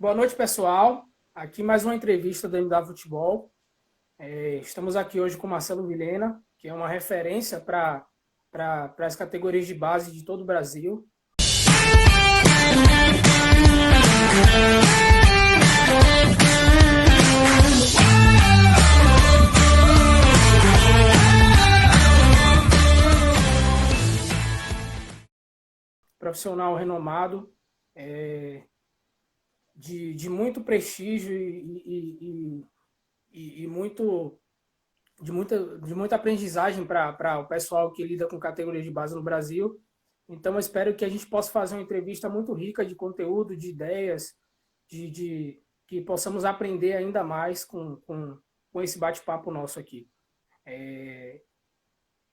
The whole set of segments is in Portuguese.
Boa noite, pessoal. Aqui mais uma entrevista do MW Futebol. Estamos aqui hoje com o Marcelo Vilhena, que é uma referência para as categorias de base de todo o Brasil. Profissional renomado, de muito prestígio e de muita aprendizagem para o pessoal que lida com categorias de base no Brasil. Então, eu espero que a gente possa fazer uma entrevista muito rica de conteúdo, de ideias, que possamos aprender ainda mais com esse bate-papo nosso aqui.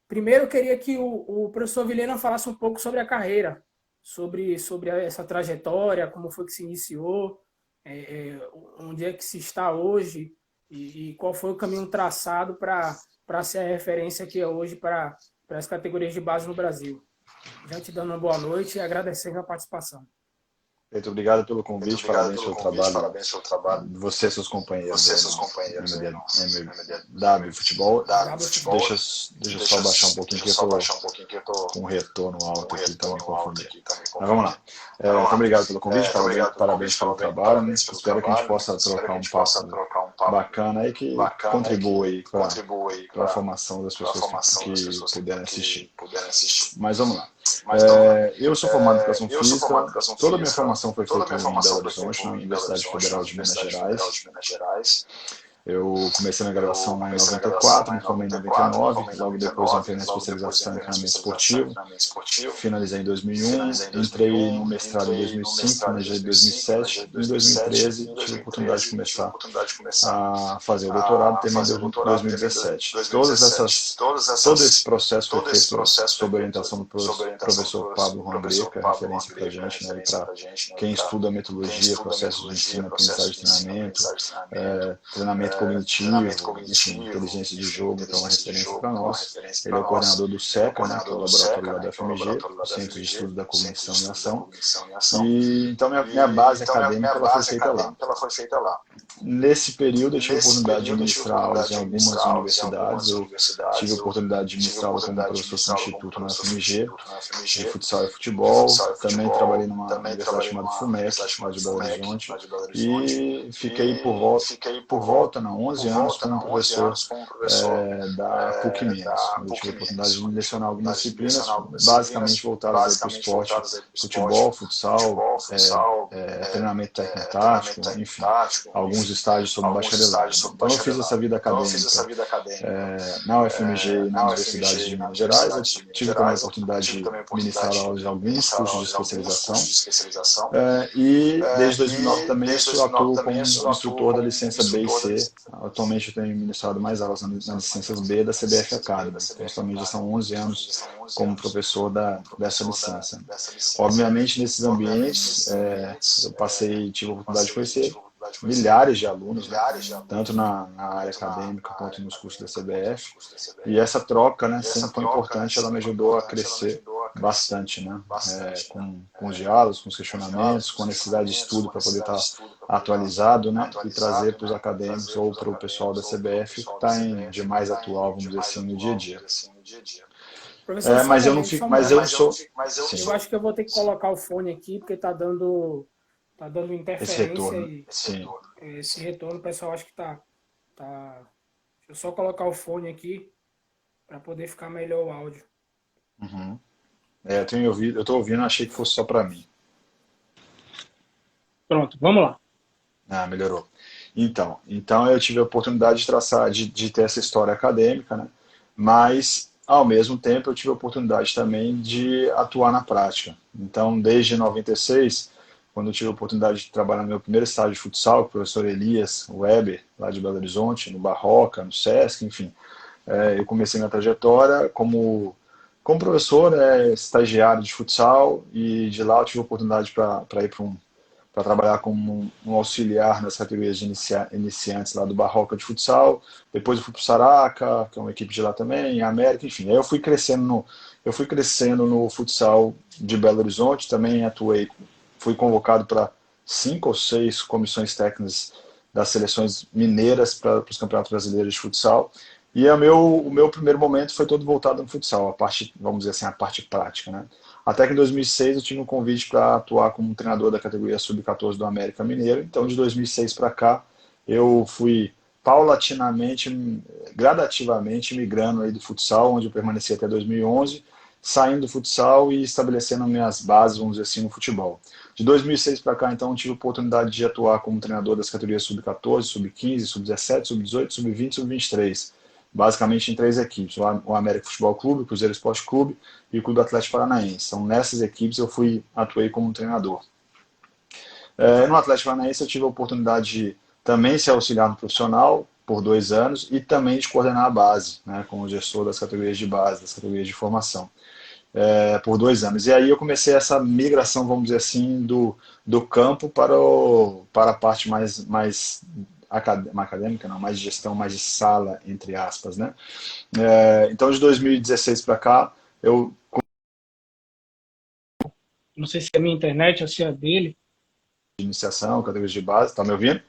Primeiro, eu queria que o professor Vilhena falasse um pouco sobre a carreira, sobre essa trajetória, como foi que se iniciou, onde é que se está hoje e qual foi o caminho traçado para ser a referência que é hoje para as categorias de base no Brasil. Já te dando uma boa noite e agradecendo a participação. Muito obrigado pelo convite, parabéns pelo trabalho. Você e seus companheiros. MW Futebol. Deixa eu só baixar um pouquinho que eu estou com um retorno alto aqui, tá me confundindo. Mas vamos lá. Muito obrigado pelo convite, parabéns pelo trabalho. Né? Espero que a gente possa trocar um papo bacana aí que contribua aí para a formação das pessoas que puderem assistir. Mas vamos lá. Eu sou formado em Educação Física, toda a minha formação foi feita em Belo Horizonte, na Universidade Federal de Minas Gerais. Eu comecei minha graduação lá em 94, me formei em 99, logo depois entrei na especialização em treinamento esportivo, finalizei em 2001, entrei no mestrado em 2005, finalizei em 2007, em 2013 tive a oportunidade de começar a fazer o doutorado, terminei em 2017. Todo esse processo foi feito sob a orientação do professor Pablo Juan, que é referência para a gente, né, para quem estuda metodologia, processos de ensino, aprendizagem de treinamento cognitivo, enfim, inteligência de jogo, então é uma referência para nós. Ele é o coordenador do SECA, né, que é o laboratório lá da FMG, o Centro de Estudo da Cognição e Ação. E então minha base acadêmica ela foi feita lá. Nesse período eu tive a oportunidade de ministrar aulas em algumas universidades. Eu tive a oportunidade de ministrar aula como professor substituto na FMG, de futsal e futebol. Também trabalhei numa universidade chamada FUMEC, lá de Belo Horizonte. E fiquei por volta, 11 anos como professor da PUC Minas. Eu tive a oportunidade de lecionar algumas disciplinas, basicamente voltadas para o esporte, futebol, futsal, treinamento técnico-tático, enfim, alguns estágios sobre bacharelado. Então eu fiz essa vida acadêmica na UFMG e na Universidade de Minas Gerais. Eu tive também a oportunidade de ministrar aulas de alguns cursos de especialização. E desde 2009 também eu atuo como instrutor da licença B e C. Atualmente eu tenho ministrado mais aulas nas licenças B da CBF Academy. Então, também já são 11 anos como professor dessa licença. Obviamente, nesses ambientes, eu tive a oportunidade de conhecer milhares de alunos, né, tanto na área acadêmica quanto nos cursos da CBF. E essa troca, né, sempre foi importante, ela me ajudou a crescer bastante, né, com os diálogos, com os questionamentos, com a necessidade de estudo para poder estar atualizado, né, e trazer para os acadêmicos ou para o pessoal da CBF que está de mais atual, vamos dizer assim, no dia a dia. Mas eu não fico, mas eu sou. Eu acho que eu vou ter que colocar o fone aqui porque está dando interferência. Esse retorno, o pessoal acha que tá. Deixa eu só colocar o fone aqui para poder ficar melhor o áudio. Uhum. Eu estou ouvindo, achei que fosse só para mim. Pronto, vamos lá. Melhorou. Então eu tive a oportunidade de traçar, de ter essa história acadêmica, né? Mas ao mesmo tempo eu tive a oportunidade também de atuar na prática. Então desde 96, quando eu tive a oportunidade de trabalhar no meu primeiro estágio de futsal, com o professor Elias Weber, lá de Belo Horizonte, no Barroca, no Sesc, enfim, eu comecei minha trajetória como professor, estagiário de futsal, e de lá eu tive a oportunidade para ir para trabalhar como um auxiliar nas categorias de iniciantes lá do Barroca de futsal. Depois eu fui para o Saraca, que é uma equipe de lá também, América, enfim. Aí eu fui crescendo no futsal de Belo Horizonte, também fui convocado para 5 ou 6 comissões técnicas das seleções mineiras para os campeonatos brasileiros de futsal. E o meu primeiro momento foi todo voltado no futsal, a parte, vamos dizer assim, a parte prática, né? Até que em 2006 eu tive um convite para atuar como treinador da categoria Sub-14 do América Mineiro. Então, de 2006 para cá, eu fui paulatinamente, gradativamente migrando aí do futsal, onde eu permaneci até 2011, saindo do futsal e estabelecendo minhas bases, vamos dizer assim, no futebol. De 2006 para cá, então, eu tive a oportunidade de atuar como treinador das categorias Sub-14, Sub-15, Sub-17, Sub-18, Sub-20 e Sub-23, basicamente em 3 equipes, o América Futebol Clube, o Cruzeiro Esporte Clube e o Clube Atlético Paranaense. Então, nessas equipes eu atuei como treinador. No Atlético Paranaense eu tive a oportunidade de também ser auxiliar no profissional por 2 anos e também de coordenar a base, né, como gestor das categorias de base, das categorias de formação, por 2 anos. E aí eu comecei essa migração, vamos dizer assim, do campo para a parte mais acadêmica, não, mais de gestão, mais de sala, entre aspas, né? Então, de 2016 para cá, eu... Não sei se é a minha internet ou se é a dele. De iniciação, categorias de base, tá me ouvindo?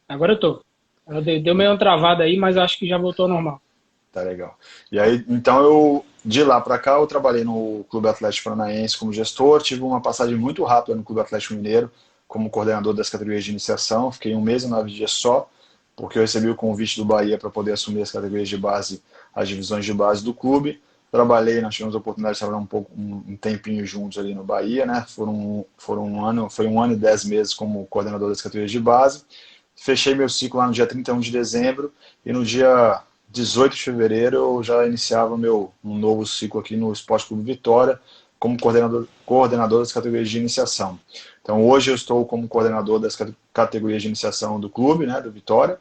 Agora eu tô. Deu meio uma travada aí, mas acho que já voltou ao normal. Tá legal. E aí, então, de lá para cá, eu trabalhei no Clube Atlético Paranaense como gestor, tive uma passagem muito rápida no Clube Atlético Mineiro, como coordenador das categorias de iniciação, fiquei 1 mês e 9 dias só, porque eu recebi o convite do Bahia para poder assumir as categorias de base, as divisões de base do clube. Trabalhei, nós tivemos a oportunidade de trabalhar um tempinho juntos ali no Bahia, né? Foi 1 ano e 10 meses como coordenador das categorias de base. Fechei meu ciclo lá no dia 31 de dezembro e no dia 18 de fevereiro eu já iniciava um novo ciclo aqui no Esporte Clube Vitória como coordenador das categorias de iniciação. Então hoje eu estou como coordenador das categorias de iniciação do clube, né, do Vitória,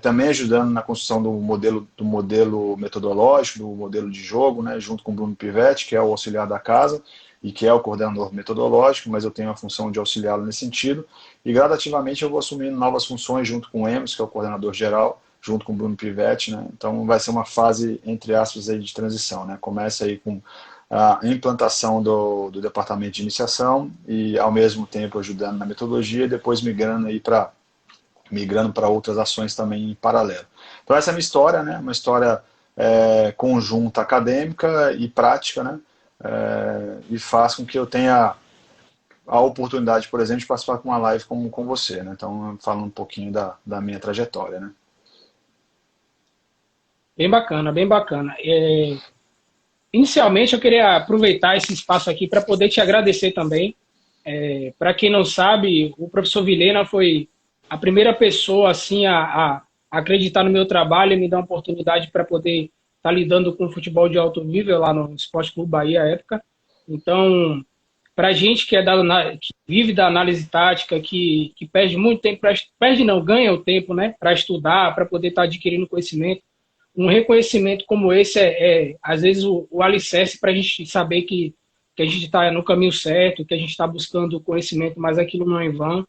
também ajudando na construção do modelo metodológico, do modelo de jogo, né, junto com o Bruno Pivetti, que é o auxiliar da casa e que é o coordenador metodológico, mas eu tenho a função de auxiliá-lo nesse sentido. E gradativamente eu vou assumindo novas funções junto com o Emerson, que é o coordenador geral, junto com o Bruno Pivetti, né? Então vai ser uma fase, entre aspas, aí de transição, né? Começa aí com a implantação do departamento de iniciação e ao mesmo tempo ajudando na metodologia e depois migrando para outras ações também em paralelo. Então essa é a minha história, né? Uma história conjunta acadêmica e prática, né? E faz com que eu tenha a oportunidade, por exemplo, de participar com uma live com você, né? Então, falando um pouquinho da minha trajetória, né? Bem bacana, bem bacana. Inicialmente, eu queria aproveitar esse espaço aqui para poder te agradecer também. Para quem não sabe, o professor Vilhena foi a primeira pessoa assim, a acreditar no meu trabalho e me dar uma oportunidade para poder estar lidando com futebol de alto nível lá no Esporte Clube Bahia à época. Então, para a gente que que vive da análise tática, que perde muito tempo, ganha o tempo, né, para estudar, para poder estar adquirindo conhecimento, um reconhecimento como esse às vezes, o alicerce para a gente saber que a gente está no caminho certo, que a gente está buscando conhecimento, mas aquilo não é em vão.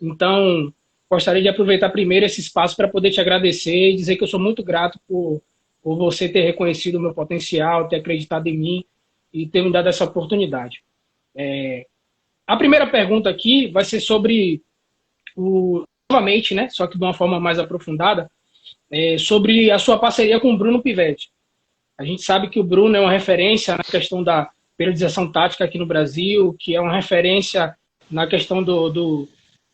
Então, gostaria de aproveitar primeiro esse espaço para poder te agradecer e dizer que eu sou muito grato por você ter reconhecido o meu potencial, ter acreditado em mim e ter me dado essa oportunidade. A primeira pergunta aqui vai ser sobre novamente, né, só que de uma forma mais aprofundada, sobre a sua parceria com o Bruno Pivetti. A gente sabe que o Bruno é uma referência na questão da periodização tática aqui no Brasil, que é uma referência na questão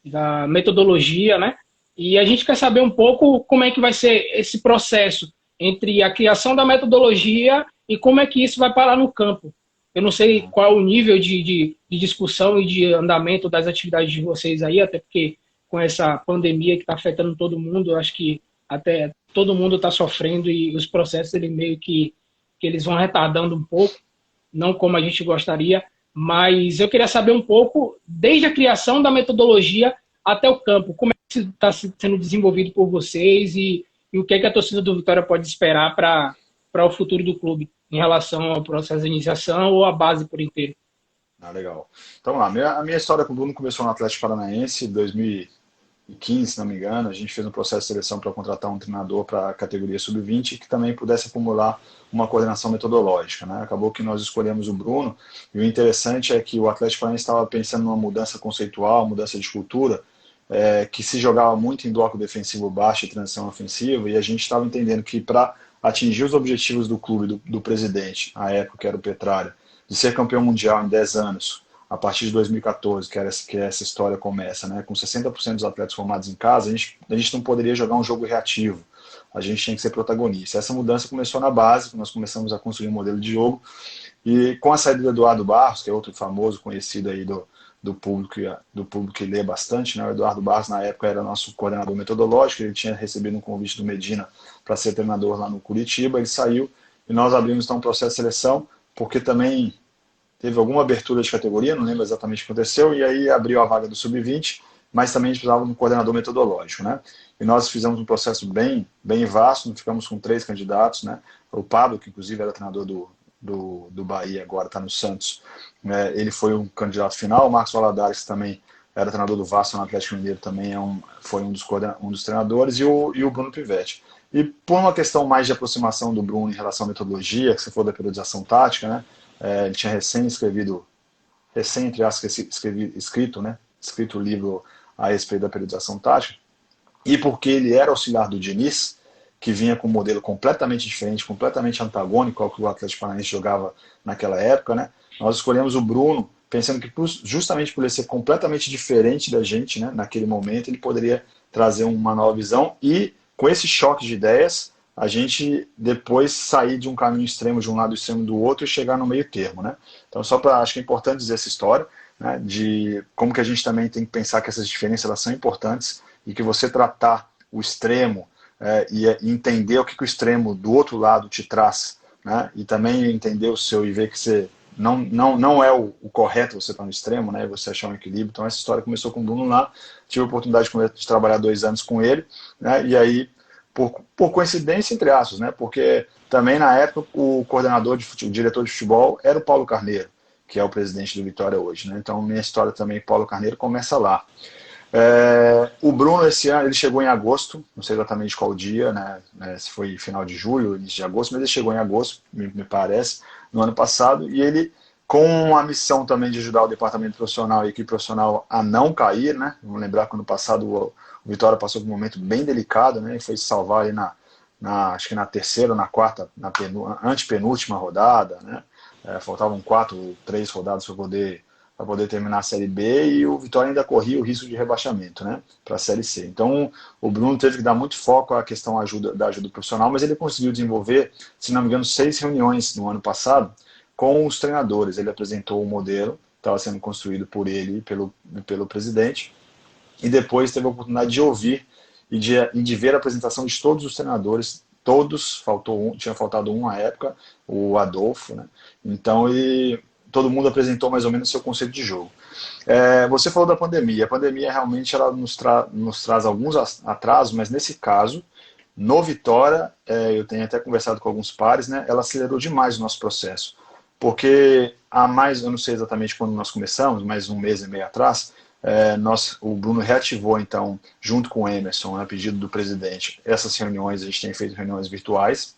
da metodologia, né? E a gente quer saber um pouco como é que vai ser esse processo entre a criação da metodologia e como é que isso vai parar no campo. Eu não sei qual é o nível de discussão e de andamento das atividades de vocês aí, até porque com essa pandemia que está afetando todo mundo, eu acho que até todo mundo está sofrendo e os processos meio que eles vão retardando um pouco, não como a gente gostaria, mas eu queria saber um pouco, desde a criação da metodologia até o campo, como é que está sendo desenvolvido por vocês e o que é que a torcida do Vitória pode esperar para o futuro do clube em relação ao processo de iniciação ou à base por inteiro. Legal. Então, a minha história com o Bruno começou no Atlético Paranaense em 2015, se não me engano, a gente fez um processo de seleção para contratar um treinador para a categoria sub-20 que também pudesse acumular uma coordenação metodológica, né? Acabou que nós escolhemos o Bruno, e o interessante é que o Atlético Paranaense estava pensando numa mudança conceitual, mudança de cultura, que se jogava muito em bloco defensivo baixo e transição ofensiva, e a gente estava entendendo que para atingir os objetivos do clube, do presidente, à época que era o Petralha, de ser campeão mundial em 10 anos, a partir de 2014, que essa história começa, né? Com 60% dos atletas formados em casa, a gente não poderia jogar um jogo reativo. A gente tinha que ser protagonista. Essa mudança começou na base, nós começamos a construir um modelo de jogo, e com a saída do Eduardo Barros, que é outro famoso, conhecido aí do público que lê bastante, né? O Eduardo Barros, na época, era nosso coordenador metodológico, ele tinha recebido um convite do Medina para ser treinador lá no Curitiba, ele saiu, e nós abrimos então um processo de seleção, porque também teve alguma abertura de categoria, não lembro exatamente o que aconteceu, e aí abriu a vaga do sub-20, mas também a gente precisava de um coordenador metodológico, né? E nós fizemos um processo bem vasto, ficamos com 3 candidatos, né? O Pablo, que inclusive era treinador do Bahia, agora está no Santos, ele foi um candidato final. O Marcos Valadares, que também era treinador do Vasco no Atlético Mineiro, também foi um dos treinadores, e o Bruno Pivetti. E por uma questão mais de aproximação do Bruno em relação à metodologia, que você falou da periodização tática, né? Ele tinha entre aspas, escrito o livro a respeito da periodização tática, e porque ele era auxiliar do Diniz, que vinha com um modelo completamente diferente, completamente antagônico ao que o Atlético Paranaense jogava naquela época, né? Nós escolhemos o Bruno, pensando que justamente por ele ser completamente diferente da gente, né, naquele momento, ele poderia trazer uma nova visão, e com esse choque de ideias, a gente depois sair de um caminho extremo de um lado extremo do outro e chegar no meio termo, né? Então, acho que é importante dizer essa história, né, de como que a gente também tem que pensar que essas diferenças elas são importantes, e que você tratar o extremo e entender o que o extremo do outro lado te traz, né, e também entender o seu e ver que você não é o correto você estar no extremo, né, você achar um equilíbrio. Então essa história começou com o Bruno lá, tive a oportunidade de trabalhar 2 anos com ele, né, e aí por coincidência, entre aspas, né, porque também na época o o diretor de futebol era o Paulo Carneiro, que é o presidente do Vitória hoje, né? Então minha história também, Paulo Carneiro, começa lá. O Bruno, esse ano, ele chegou em agosto, não sei exatamente qual dia, né, se foi final de julho, início de agosto, mas ele chegou em agosto, me parece, no ano passado, e ele, com a missão também de ajudar o departamento profissional e a equipe profissional a não cair, né? Vamos lembrar que no passado o Vitória passou por um momento bem delicado, né? E foi se salvar ali acho que na terceira ou na quarta, antepenúltima rodada, né? Faltavam 4 ou 3 rodadas para poder terminar a Série B, e o Vitória ainda corria o risco de rebaixamento, né, para a Série C. Então o Bruno teve que dar muito foco à questão da ajuda profissional, mas ele conseguiu desenvolver, se não me engano, 6 reuniões no ano passado com os treinadores. Ele apresentou o modelo, estava sendo construído por ele e pelo presidente, e depois teve a oportunidade de ouvir e de ver a apresentação de todos os treinadores. Todos, tinha faltado um à época, o Adolfo, né? Então todo mundo apresentou mais ou menos o seu conceito de jogo. Você falou da pandemia. A pandemia realmente ela nos traz alguns atrasos, mas nesse caso, no Vitória, eu tenho até conversado com alguns pares, né, ela acelerou demais o nosso processo. Porque eu não sei exatamente quando nós começamos, mas 1 mês e meio atrás, o Bruno reativou, então, junto com o Emerson, a pedido do presidente, essas reuniões. A gente tem feito reuniões virtuais.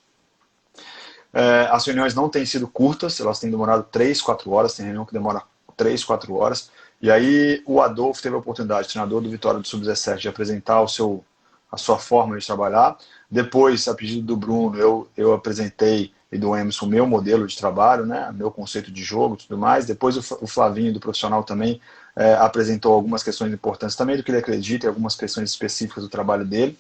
As reuniões não têm sido curtas, elas têm demorado 3, 4 horas, tem reunião que demora 3, 4 horas, e aí o Adolfo teve a oportunidade, treinador do Vitória do Sub-17, de apresentar a sua forma de trabalhar. Depois, a pedido do Bruno, eu apresentei, e do Emerson, o meu modelo de trabalho, né, meu conceito de jogo e tudo mais. Depois o Flavinho, do profissional, também apresentou algumas questões importantes também do que ele acredita e algumas questões específicas do trabalho dele.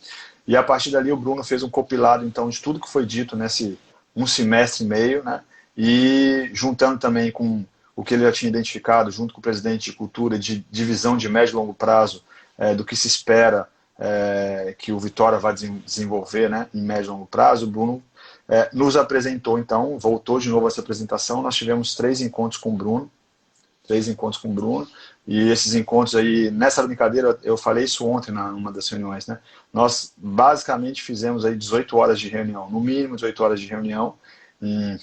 E a partir dali o Bruno fez um compilado, então, de tudo que foi dito nesse 1 semestre e meio, né? E juntando também com o que ele já tinha identificado, junto com o presidente de cultura, de divisão de médio e longo prazo, do que se espera que o Vitória vai desenvolver, né, em médio e longo prazo. O Bruno nos apresentou, então, voltou de novo essa apresentação. Nós tivemos 3 encontros com o Bruno, e esses encontros aí, nessa brincadeira, eu falei isso ontem numa das reuniões, né? Nós basicamente fizemos aí 18 horas de reunião, no mínimo 18 horas de reunião em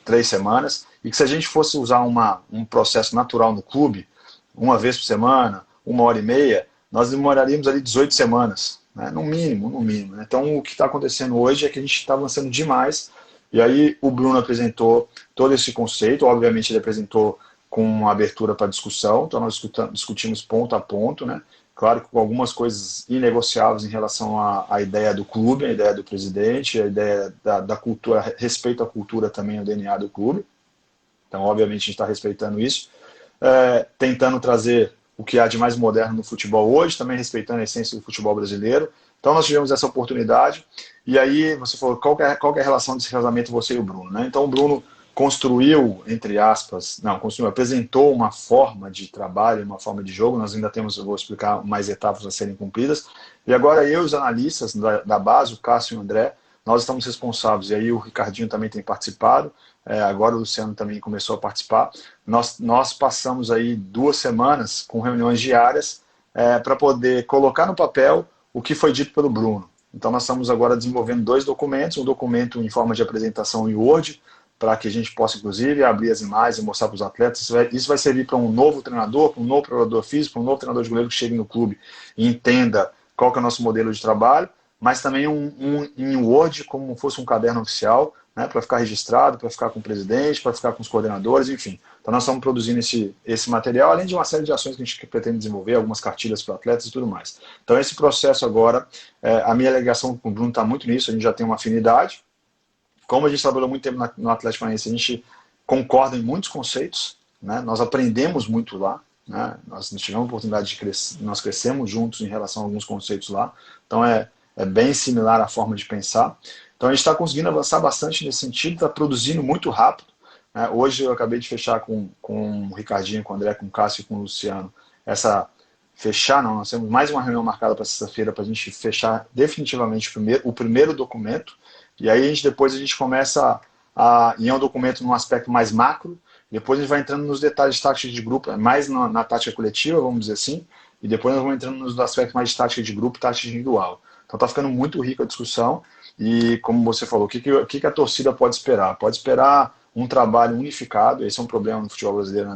3 semanas, e que se a gente fosse usar um processo natural no clube, 1 vez por semana, 1 hora e meia, nós demoraríamos ali 18 semanas, né? No mínimo, no mínimo. Né? Então, o que está acontecendo hoje é que a gente está avançando demais, e aí o Bruno apresentou todo esse conceito, obviamente ele apresentou com uma abertura para discussão, então nós discutimos ponto a ponto, né? Claro que com algumas coisas inegociáveis em relação à ideia do clube, a ideia do presidente, a ideia da cultura, respeito à cultura também, ao DNA do clube. Então, obviamente, a gente está respeitando isso, tentando trazer o que há de mais moderno no futebol hoje, também respeitando a essência do futebol brasileiro. Então, nós tivemos essa oportunidade. E aí, você falou, qual que é a relação desse casamento, você e o Bruno? Né? Então, o Bruno construiu, entre aspas, apresentou uma forma de trabalho, uma forma de jogo. Nós ainda temos, eu vou explicar, mais etapas a serem cumpridas. E agora eu e os analistas da base, o Cássio e o André, nós estamos responsáveis. E aí o Ricardinho também tem participado. Agora o Luciano também começou a participar. Nós passamos aí 2 semanas com reuniões diárias para poder colocar no papel o que foi dito pelo Bruno. Então nós estamos agora desenvolvendo 2 documentos, um documento em forma de apresentação em Word, para que a gente possa, inclusive, abrir as imagens e mostrar para os atletas. Isso vai servir para um novo treinador, para um novo preparador físico, para um novo treinador de goleiro que chegue no clube e entenda qual que é o nosso modelo de trabalho, mas também em Word, como fosse um caderno oficial, né, para ficar registrado, para ficar com o presidente, para ficar com os coordenadores, enfim. Então nós estamos produzindo esse material, além de uma série de ações que a gente pretende desenvolver, algumas cartilhas para atletas e tudo mais. Então esse processo agora, a minha ligação com o Bruno está muito nisso, a gente já tem uma afinidade. Como a gente trabalhou muito tempo no Atlético Paranaense, a gente concorda em muitos conceitos, né? Nós aprendemos muito lá, né? Nós tivemos a oportunidade de crescer, nós crescemos juntos em relação a alguns conceitos lá, então é bem similar a forma de pensar. Então a gente está conseguindo avançar bastante nesse sentido, está produzindo muito rápido, né? Hoje eu acabei de fechar com o Ricardinho, com o André, com o Cássio e com o Luciano, nós temos mais uma reunião marcada para sexta-feira para a gente fechar definitivamente o primeiro documento. E aí depois a gente começa em um documento num aspecto mais macro, depois a gente vai entrando nos detalhes de tática de grupo, mais na tática coletiva, vamos dizer assim, e depois nós vamos entrando nos aspectos mais de tática de grupo e tática individual. Então está ficando muito rica a discussão e, como você falou, o que a torcida pode esperar? Pode esperar um trabalho unificado, esse é um problema no futebol brasileiro na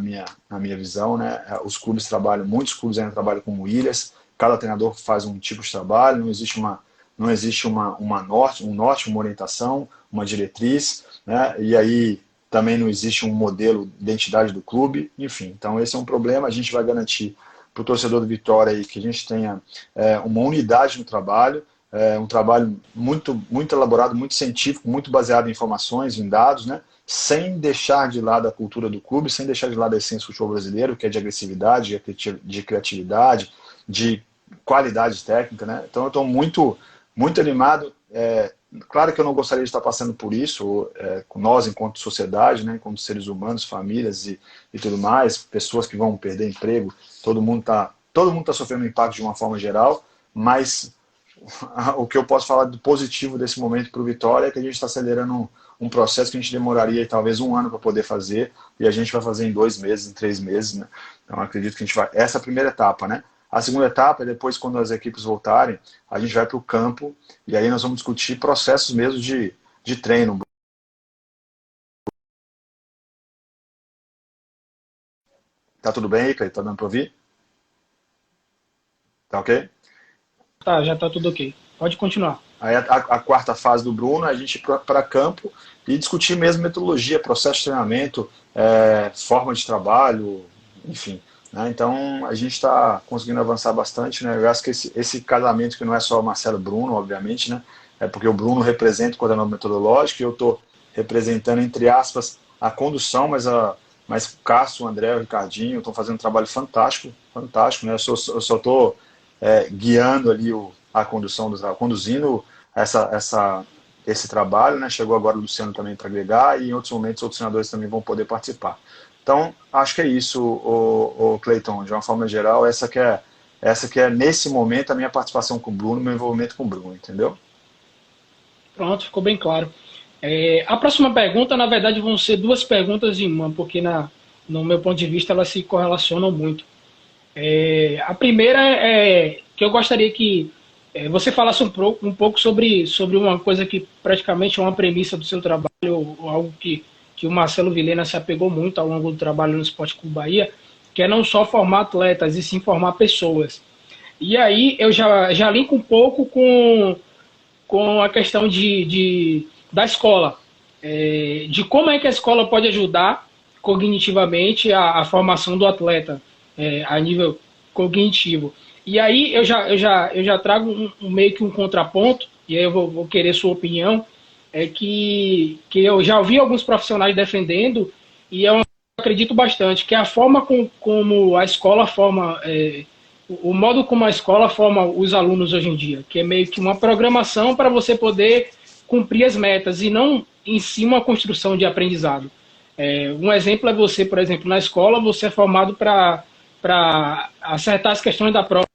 minha visão, né? Os clubes trabalham, muitos clubes ainda trabalham como ilhas, cada treinador faz um tipo de trabalho, não existe um norte, uma orientação, uma diretriz, né? E aí também não existe um modelo de identidade do clube, enfim. Então esse é um problema, a gente vai garantir para o torcedor do Vitória aí que a gente tenha uma unidade no trabalho, um trabalho muito, muito elaborado, muito científico, muito baseado em informações, em dados, né? Sem deixar de lado a cultura do clube, sem deixar de lado a essência do futebol brasileiro, que é de agressividade, de criatividade, de qualidade técnica, né? Então eu estou muito animado. Claro que eu não gostaria de estar passando por isso, nós enquanto sociedade, né, enquanto seres humanos, famílias e tudo mais, pessoas que vão perder emprego, todo mundo tá sofrendo impacto de uma forma geral, mas o que eu posso falar de positivo desse momento para o Vitória é que a gente está acelerando um processo que a gente demoraria talvez 1 ano para poder fazer, e a gente vai fazer em 2 meses, em 3 meses, né? Então acredito que a gente vai... Essa é a primeira etapa, né? A segunda etapa é depois, quando as equipes voltarem, a gente vai para o campo e aí nós vamos discutir processos mesmo de treino. Tá tudo bem aí, Cleiton? Tá dando para ouvir? Tá ok? Tá, já tá tudo ok. Pode continuar. Aí a quarta fase do Bruno é a gente ir para campo e discutir mesmo metodologia, processo de treinamento, forma de trabalho, enfim. Né? Então a gente está conseguindo avançar bastante, né? Eu acho que esse casamento que não é só Marcelo Bruno, obviamente, né? É porque o Bruno representa o coordenador metodológico e eu estou representando, entre aspas, a condução, mas o Cássio, o André, o Ricardinho estão fazendo um trabalho fantástico, fantástico, né? Eu só estou guiando ali a condução conduzindo esse trabalho, né? Chegou agora o Luciano também para agregar e em outros momentos outros treinadores também vão poder participar. Então, acho que é isso, o Cleiton, de uma forma geral, essa que é nesse momento a minha participação com o Bruno, meu envolvimento com o Bruno, entendeu? Pronto, ficou bem claro. A próxima pergunta, na verdade, vão ser 2 perguntas em uma, porque no meu ponto de vista elas se correlacionam muito. A primeira é que eu gostaria que você falasse um pouco sobre uma coisa que praticamente é uma premissa do seu trabalho, ou algo que o Marcelo Vilhena se apegou muito ao longo do trabalho no Sport Clube Bahia, que é não só formar atletas, e sim formar pessoas. E aí eu já linko um pouco com a questão da escola, de como é que a escola pode ajudar cognitivamente a formação do atleta a nível cognitivo. E aí eu já trago meio que um contraponto, e aí eu vou querer sua opinião, que eu já ouvi alguns profissionais defendendo, e eu acredito bastante, que é a forma como a escola forma o modo como a escola forma os alunos hoje em dia, que é meio que uma programação para você poder cumprir as metas e não em si uma construção de aprendizado. Um exemplo é você, por exemplo, na escola, você é formado para acertar as questões da prova.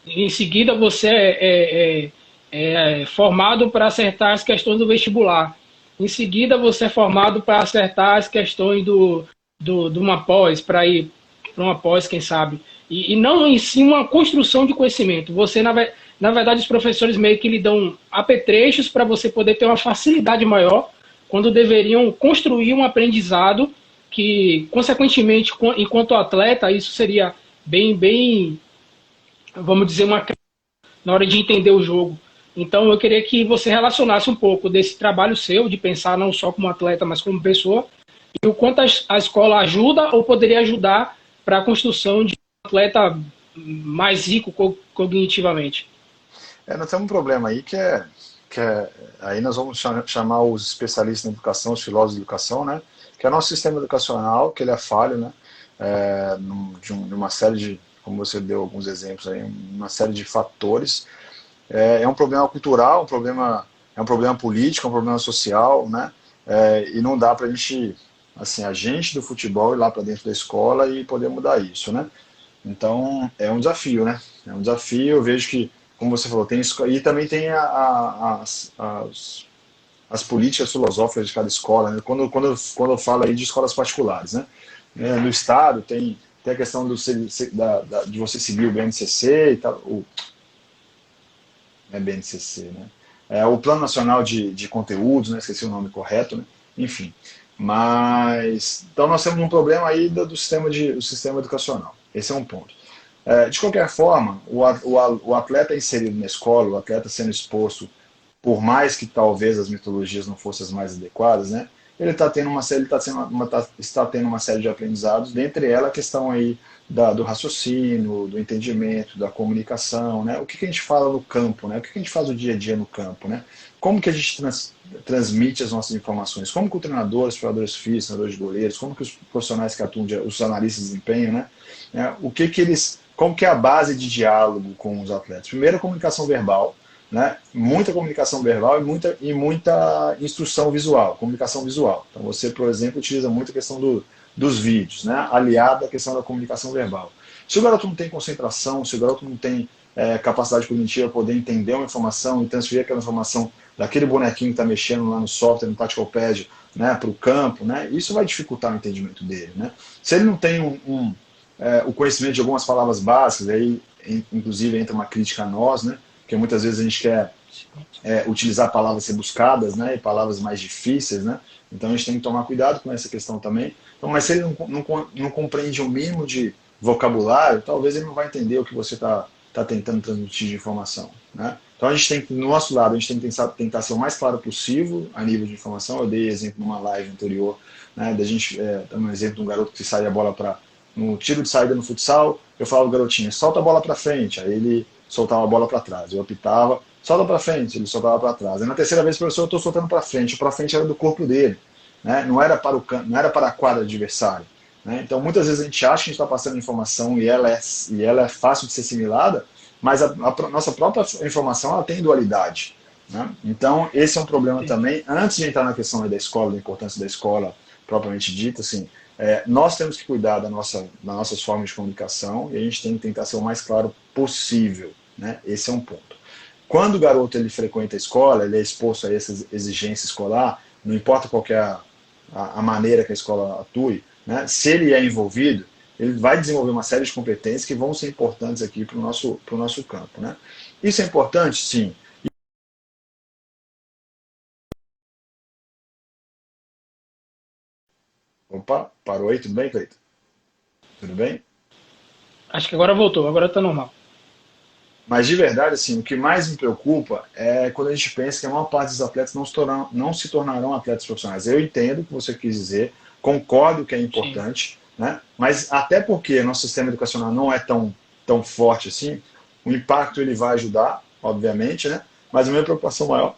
Em seguida, você é formado para acertar as questões do vestibular. Em seguida, você é formado para acertar as questões de uma pós, para ir para uma pós, quem sabe. E não em si uma construção de conhecimento. Você, na verdade, os professores meio que lhe dão apetrechos para você poder ter uma facilidade maior, quando deveriam construir um aprendizado que, consequentemente, enquanto atleta, isso seria bem, vamos dizer, na hora de entender o jogo. Então, eu queria que você relacionasse um pouco desse trabalho seu, de pensar não só como atleta, mas como pessoa, e o quanto a escola ajuda ou poderia ajudar para a construção de um atleta mais rico cognitivamente. Nós temos um problema aí aí nós vamos chamar os especialistas em educação, os filósofos de educação, né? Que é o nosso sistema educacional, que ele é falho, né? De uma série de, como você deu alguns exemplos aí, uma série de fatores. É um problema cultural, é um problema político, é um problema social, né? E não dá para a gente, assim, a gente do futebol ir lá para dentro da escola e poder mudar isso, né? Então, é um desafio, né? É um desafio, eu vejo que, como você falou, tem isso, e também tem as políticas filosóficas de cada escola, né? Quando eu falo aí de escolas particulares, né? No Estado tem a questão de você seguir o BNCC e tal, é BNCC, né? O Plano Nacional de Conteúdos, né? Esqueci o nome correto, né? Enfim. Mas, então nós temos um problema aí do sistema educacional. Esse é um ponto. De qualquer forma, o atleta inserido na escola, o atleta sendo exposto, por mais que talvez as metodologias não fossem as mais adequadas, né? Ele está tendo uma série, está tendo uma série de aprendizados, dentre elas a questão aí do raciocínio, do entendimento, da comunicação, né? O que a gente fala no campo, né? O que a gente faz o dia a dia no campo, né? Como que a gente transmite as nossas informações? Como que o treinador, os preparadores físicos, treinadores de goleiros, como que os profissionais que atuam, os analistas de desempenho, né? O que eles, como que é a base de diálogo com os atletas? Primeiro, a comunicação verbal, né? Muita comunicação verbal e muita instrução visual, comunicação visual. Então você, por exemplo, utiliza muito a questão dos vídeos, né? Aliado à questão da comunicação verbal. Se o garoto não tem concentração, se o garoto não tem capacidade cognitiva para poder entender uma informação e transferir aquela informação daquele bonequinho que está mexendo lá no software, no Tactical Pad, né, para o campo, né, isso vai dificultar o entendimento dele. Né? Se ele não tem o conhecimento de algumas palavras básicas, aí inclusive entra uma crítica a nós, né, porque muitas vezes a gente quer utilizar palavras rebuscadas, né, e palavras mais difíceis, né, então a gente tem que tomar cuidado com essa questão também. Então, mas se ele não compreende o mínimo de vocabulário, talvez ele não vai entender o que você está tentando transmitir de informação. Né? Então a gente tem que, do nosso lado, a gente tem que tentar ser o mais claro possível a nível de informação. Eu dei exemplo numa live anterior, né, da gente, um exemplo de um garoto que sai a bola para no tiro de saída no futsal, eu falava ao garotinho, solta a bola para frente, aí ele soltava a bola para trás, eu apitava, solta para frente, ele soltava para trás. Aí na terceira vez, professor, eu estou soltando para frente, o para frente era do corpo dele, né? Não era para não era para a quadra adversária. Né? Então muitas vezes a gente acha que a gente está passando informação e ela é fácil de ser assimilada, mas a nossa própria informação ela tem dualidade. Né? Então esse é um problema também. Antes de entrar na questão da escola, da importância da escola propriamente dita, assim, nós temos que cuidar das nossas formas de comunicação e a gente tem que tentar ser o mais claro possível. Né? Esse é um ponto. Quando o garoto ele frequenta a escola, ele é exposto a essa exigência escolar, não importa qual é a maneira que a escola atue, né? Se ele é envolvido, ele vai desenvolver uma série de competências que vão ser importantes aqui para o nosso campo. Né? Isso é importante? Sim. Opa, parou aí? Tudo bem, Cleiton? Tudo bem? Acho que agora voltou, agora tá normal. Mas de verdade, assim, o que mais me preocupa é quando a gente pensa que a maior parte dos atletas não se tornarão atletas profissionais. Eu entendo o que você quis dizer, concordo que é Sim, importante, né? Mas até porque nosso sistema educacional não é tão forte assim, o impacto ele vai ajudar, obviamente, né? Mas a minha preocupação maior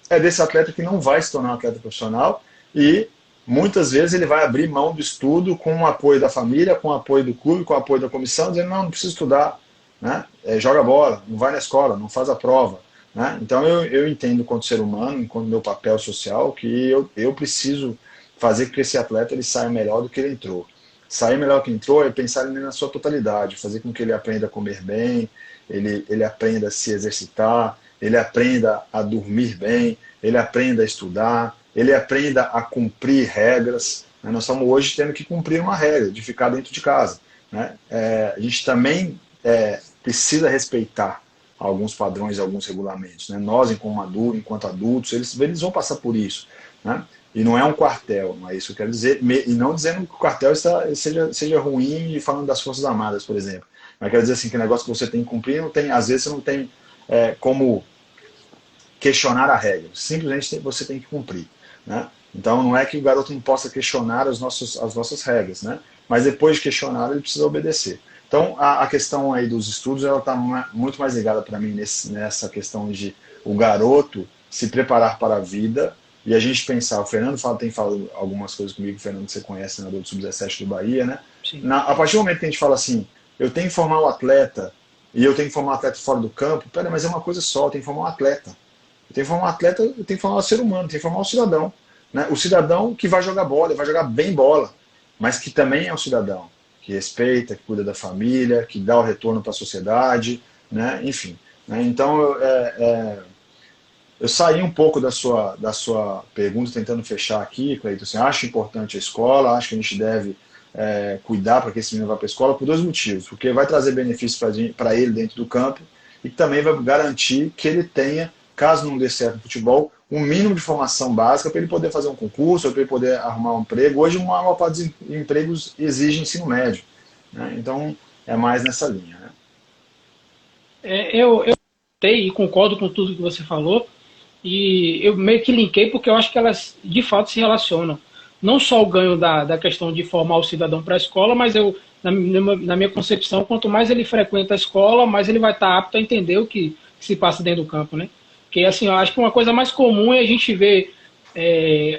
é desse atleta que não vai se tornar um atleta profissional e muitas vezes ele vai abrir mão do estudo com o apoio da família, com o apoio do clube, com o apoio da comissão, dizendo, não preciso estudar, né? Joga bola, não vai na escola, não faz a prova. Né? Então eu entendo, enquanto ser humano, enquanto meu papel social, que eu preciso fazer com que esse atleta ele saia melhor do que ele entrou. Sair melhor que entrou é pensar nele na sua totalidade, fazer com que ele aprenda a comer bem, ele aprenda a se exercitar, ele aprenda a dormir bem, ele aprenda a estudar, ele aprenda a cumprir regras. Né? Nós estamos hoje tendo que cumprir uma regra de ficar dentro de casa. Né? A gente também precisa respeitar alguns padrões, alguns regulamentos. Né? Nós, enquanto adultos, eles vão passar por isso. Né? E não é um quartel, não é isso que eu quero dizer. E não dizendo que o quartel seja ruim e falando das Forças Armadas, por exemplo. Mas quero dizer assim, que o negócio que você tem que cumprir, não tem, às vezes você não tem como questionar a regra. Simplesmente você tem que cumprir. Né? Então não é que o garoto não possa questionar as nossas regras, né? Mas depois de questionar ele precisa obedecer. Então a questão aí dos estudos ela está muito mais ligada para mim nessa questão de o garoto se preparar para a vida e a gente pensar, o Fernando tem falado algumas coisas comigo, o Fernando que você conhece, senador do Sub-17 do Bahia, né? sim. A partir do momento que a gente fala assim, eu tenho que formar o atleta e eu tenho que formar o atleta fora do campo, pera, mas é uma coisa só, eu tenho que formar um atleta. Eu tenho que formar um atleta, eu tenho que formar um ser humano, eu tenho que formar um cidadão. Né? O cidadão que vai jogar bola, ele vai jogar bem bola, mas que também é um cidadão, que respeita, que cuida da família, que dá o retorno para a sociedade, né? Enfim. Né? Então, eu saí um pouco da sua pergunta, tentando fechar aqui, Cleiton. Assim, acho importante a escola, acho que a gente deve cuidar para que esse menino vá para a escola por dois motivos. Porque vai trazer benefícios para ele dentro do campo e também vai garantir que ele tenha, caso não dê certo no futebol, um mínimo de formação básica para ele poder fazer um concurso, para ele poder arrumar um emprego. Hoje, uma maior parte dos empregos exige ensino médio. Né? Então, é mais nessa linha. Né? Eu e concordo com tudo que você falou, e eu meio que linkei porque eu acho que elas de fato se relacionam. Não só o ganho da questão de formar o cidadão para a escola, mas na minha concepção, quanto mais ele frequenta a escola, mais ele vai estar apto a entender o que se passa dentro do campo, né? Porque assim, eu acho que uma coisa mais comum é a gente ver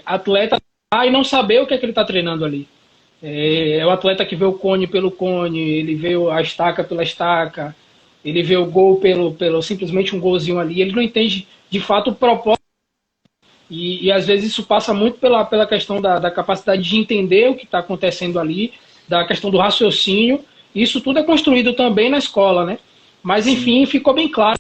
atleta e não saber o que é que ele está treinando ali. É o atleta que vê o cone pelo cone, ele vê a estaca pela estaca, ele vê o gol pelo simplesmente um golzinho ali, ele não entende de fato o propósito. E às vezes isso passa muito pela questão da capacidade de entender o que está acontecendo ali, da questão do raciocínio. Isso tudo é construído também na escola, né? Mas Sim. enfim, ficou bem claro,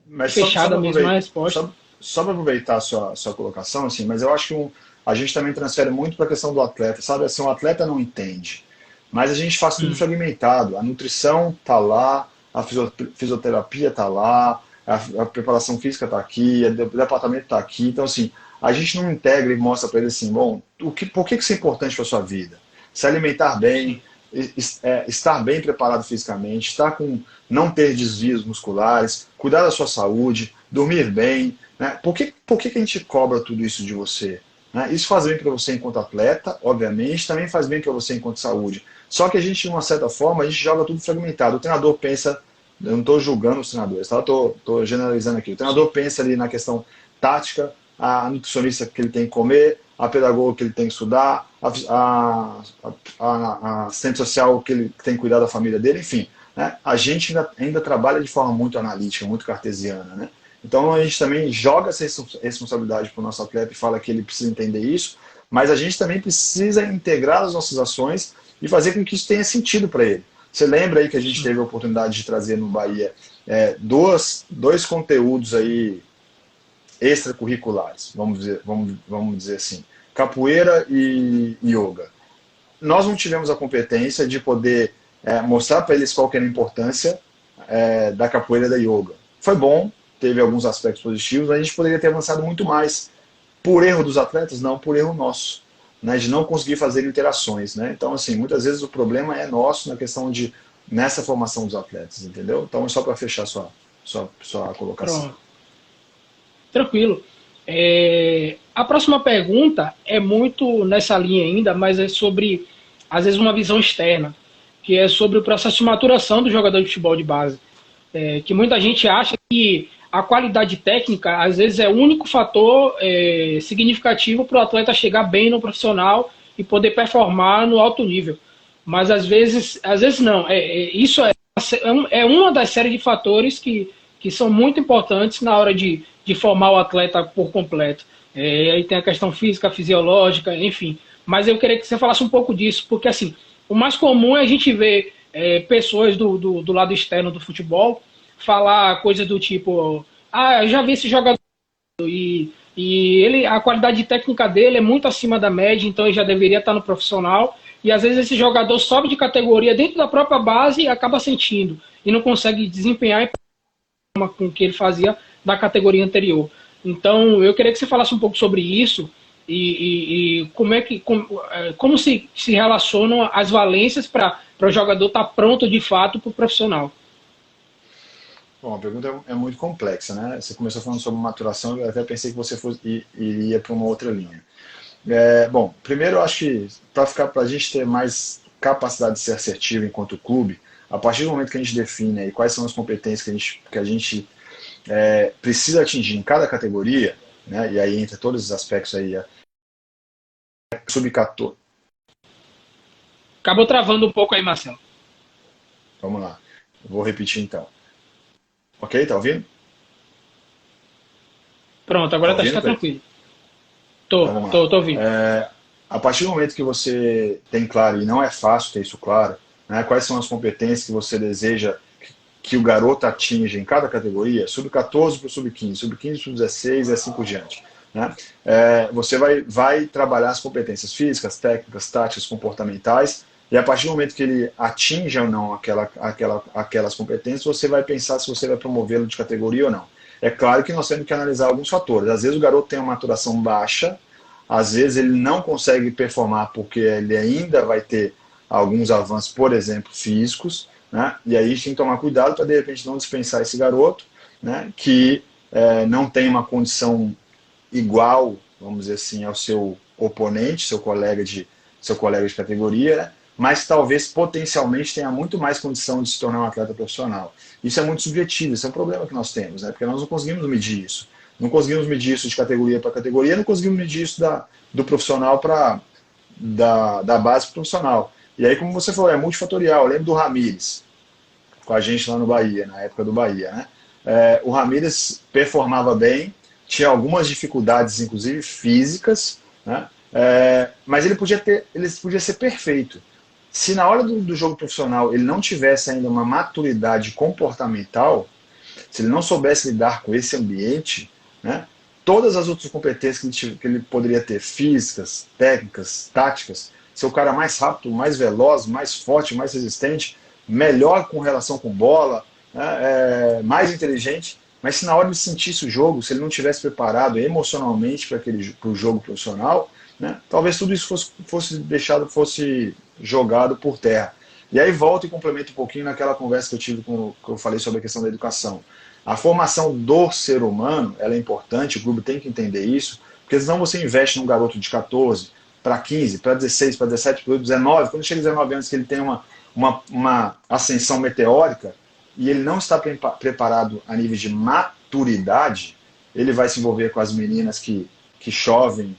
Mas fechada mesmo a resposta. só para aproveitar a sua colocação, assim, mas eu acho que a gente também transfere muito para a questão do atleta, sabe? Assim, o atleta não entende, mas a gente faz tudo fragmentado. A nutrição está lá, a fisioterapia está lá, a preparação física está aqui, o departamento está aqui. Então, assim, a gente não integra e mostra para ele assim, bom, por que isso é importante para a sua vida? Se alimentar bem, estar bem preparado fisicamente, não ter desvios musculares, cuidar da sua saúde, dormir bem. Né? Por que a gente cobra tudo isso de você? Né? Isso faz bem para você enquanto atleta, obviamente, também faz bem para você enquanto saúde. Só que a gente, de uma certa forma, a gente joga tudo fragmentado. O treinador pensa, eu não estou julgando os treinadores, tá? Estou generalizando aqui. O treinador pensa ali na questão tática, a nutricionista que ele tem que comer, a pedagoga que ele tem que estudar, a assistente social que ele tem que cuidar da família dele, enfim. Né? A gente ainda trabalha de forma muito analítica, muito cartesiana. Né? Então a gente também joga essa responsabilidade para o nosso atleta e fala que ele precisa entender isso, mas a gente também precisa integrar as nossas ações e fazer com que isso tenha sentido para ele. Você lembra aí que a gente teve a oportunidade de trazer no Bahia dois conteúdos aí extracurriculares, vamos dizer assim, capoeira e yoga. Nós não tivemos a competência de poder mostrar para eles qual que era a importância da capoeira e da yoga. Foi bom, teve alguns aspectos positivos, mas a gente poderia ter avançado muito mais. Por erro dos atletas? Não, por erro nosso. Né, de não conseguir fazer interações. Né? Então, assim, muitas vezes o problema é nosso na questão de nessa formação dos atletas, entendeu? Então, é só para fechar sua colocação. Pronto. Tranquilo. A próxima pergunta é muito nessa linha ainda, mas é sobre, às vezes, uma visão externa, que é sobre o processo de maturação do jogador de futebol de base. Que muita gente acha que a qualidade técnica, às vezes, é o único fator significativo para o atleta chegar bem no profissional e poder performar no alto nível. Mas, às vezes não. Isso é uma das séries de fatores que são muito importantes na hora de formar o atleta por completo. Aí tem a questão física, fisiológica, enfim. Mas eu queria que você falasse um pouco disso, porque assim, o mais comum é a gente ver pessoas do lado externo do futebol falar coisas do tipo, eu já vi esse jogador e a qualidade técnica dele é muito acima da média, então ele já deveria estar no profissional. E às vezes esse jogador sobe de categoria dentro da própria base e acaba sentindo e não consegue desempenhar com o que ele fazia da categoria anterior. Então, eu queria que você falasse um pouco sobre isso e como se relacionam as valências para o jogador estar pronto de fato para o profissional. Bom, a pergunta é muito complexa, né? Você começou falando sobre maturação, eu até pensei que você iria para uma outra linha. Bom, primeiro eu acho que para a gente ter mais capacidade de ser assertivo enquanto clube, a partir do momento que a gente define aí quais são as competências que a gente precisa atingir em cada categoria, né? E aí entra todos os aspectos aí, sub-14. Acabou travando um pouco aí, Marcelo. Vamos lá, vou repetir então. Ok, tá ouvindo? Pronto, agora tá tranquilo. Tô ouvindo. A partir do momento que você tem claro, e não é fácil ter isso claro, né, quais são as competências que você deseja que o garoto atinja em cada categoria, sub-14 para o sub-15, sub-15 para o sub-16 e assim por diante. Né? Você vai trabalhar as competências físicas, técnicas, táticas, comportamentais, e a partir do momento que ele atinja ou não aquelas competências, você vai pensar se você vai promovê-lo de categoria ou não. É claro que nós temos que analisar alguns fatores. Às vezes o garoto tem uma maturação baixa, às vezes ele não consegue performar porque ele ainda vai ter alguns avanços, por exemplo, físicos, né? E aí a gente tem que tomar cuidado para de repente não dispensar esse garoto, né? Que não tem uma condição igual, vamos dizer assim, ao seu oponente, seu colega de categoria, né? Mas talvez potencialmente tenha muito mais condição de se tornar um atleta profissional. Isso é muito subjetivo, isso é um problema que nós temos, né? Porque nós não conseguimos medir isso. Não conseguimos medir isso de categoria para categoria, não conseguimos medir isso do profissional da base profissional. E aí, como você falou, é multifatorial. Eu lembro do Ramírez, com a gente lá no Bahia, na época do Bahia, né? O Ramírez performava bem, tinha algumas dificuldades, inclusive físicas, né? Mas ele podia ser perfeito. Se na hora do jogo profissional ele não tivesse ainda uma maturidade comportamental, se ele não soubesse lidar com esse ambiente, né, todas as outras competências que ele poderia ter, físicas, técnicas, táticas, ser o cara mais rápido, mais veloz, mais forte, mais resistente, melhor com relação com bola, né, mais inteligente, mas se na hora de sentisse o jogo, se ele não tivesse preparado emocionalmente para o jogo profissional, né, talvez tudo isso fosse jogado por terra. E aí volta e complementa um pouquinho naquela conversa que eu tive que eu falei sobre a questão da educação. A formação do ser humano, ela é importante, o clube tem que entender isso, porque senão você investe num garoto de 14 para 15, para 16, para 17, para 19, quando chega a 19 anos que ele tem uma ascensão meteórica e ele não está preparado a nível de maturidade, ele vai se envolver com as meninas que chovem,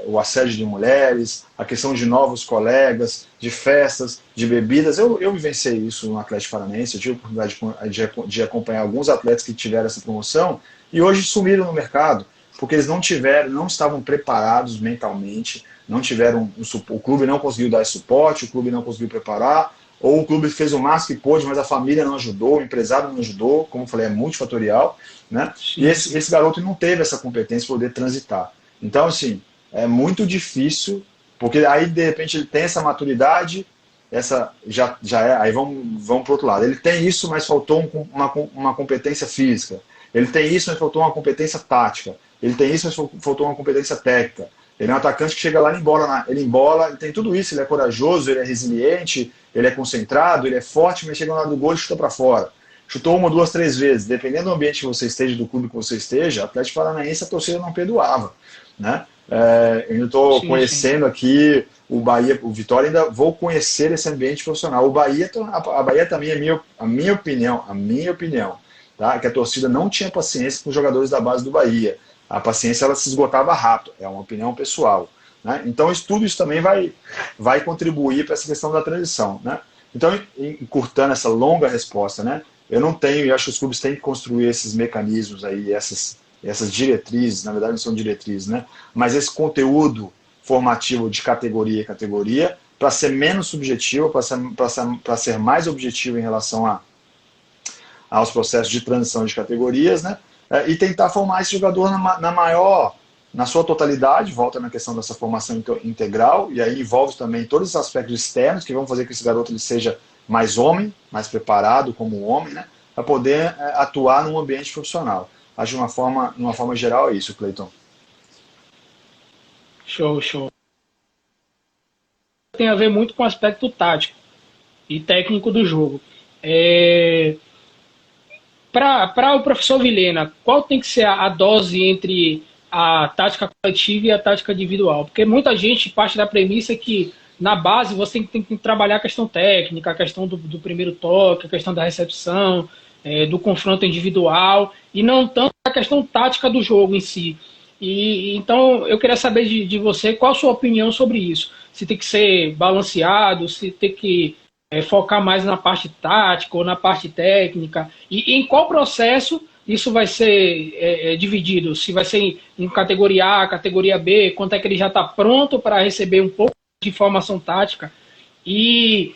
o assédio de mulheres, a questão de novos colegas, de festas, de bebidas. Eu vivenciei isso no Atlético Paranaense, eu tive a oportunidade de acompanhar alguns atletas que tiveram essa promoção e hoje sumiram no mercado, porque eles não estavam preparados mentalmente, não tiveram o clube não conseguiu dar esse suporte, o clube não conseguiu preparar, ou o clube fez o máximo que pôde, mas a família não ajudou, o empresário não ajudou, como eu falei, é multifatorial, né? E esse garoto não teve essa competência para poder transitar. Então, assim, é muito difícil, porque aí, de repente, ele tem essa maturidade, aí vamos para o outro lado. Ele tem isso, mas faltou uma competência física. Ele tem isso, mas faltou uma competência tática. Ele tem isso, mas faltou uma competência técnica. Ele é um atacante que chega lá, ele embola, ele tem tudo isso, ele é corajoso, ele é resiliente, ele é concentrado, ele é forte, mas chega na hora do gol e chuta para fora. Chutou uma, duas, três vezes. Dependendo do ambiente que você esteja, do clube que você esteja, Atlético Paranaense, a torcida não perdoava, né? Eu ainda estou conhecendo aqui o Bahia, o Vitória, ainda vou conhecer esse ambiente profissional. O Bahia, a Bahia também é a minha opinião, tá? Que a torcida não tinha paciência com os jogadores da base do Bahia. A paciência ela se esgotava rápido, é uma opinião pessoal, né? Então tudo isso também vai contribuir para essa questão da transição, né? Então, encurtando essa longa resposta, né? Eu não tenho, e acho que os clubes têm que construir esses mecanismos aí, essas diretrizes, na verdade não são diretrizes, né? Mas esse conteúdo formativo de categoria, para ser menos subjetivo, para ser mais objetivo em relação aos processos de transição de categorias, né? E tentar formar esse jogador na sua totalidade, volta na questão dessa formação integral, e aí envolve também todos os aspectos externos que vão fazer que esse garoto ele seja mais homem, mais preparado como homem, né? Para poder atuar num ambiente profissional. Acho de uma forma geral é isso, Cleiton. Show. Tem a ver muito com o aspecto tático e técnico do jogo. Para o professor Vilhena, qual tem que ser a dose entre a tática coletiva e a tática individual? Porque muita gente parte da premissa que na base você tem que trabalhar a questão técnica, a questão do primeiro toque, a questão da recepção, do confronto individual, e não tanto a questão tática do jogo em si. E então eu queria saber de você qual a sua opinião sobre isso. Se tem que ser balanceado, se tem que focar mais na parte tática ou na parte técnica, e em qual processo isso vai ser dividido, se vai ser em categoria A, categoria B, quanto é que ele já está pronto para receber um pouco de informação tática. E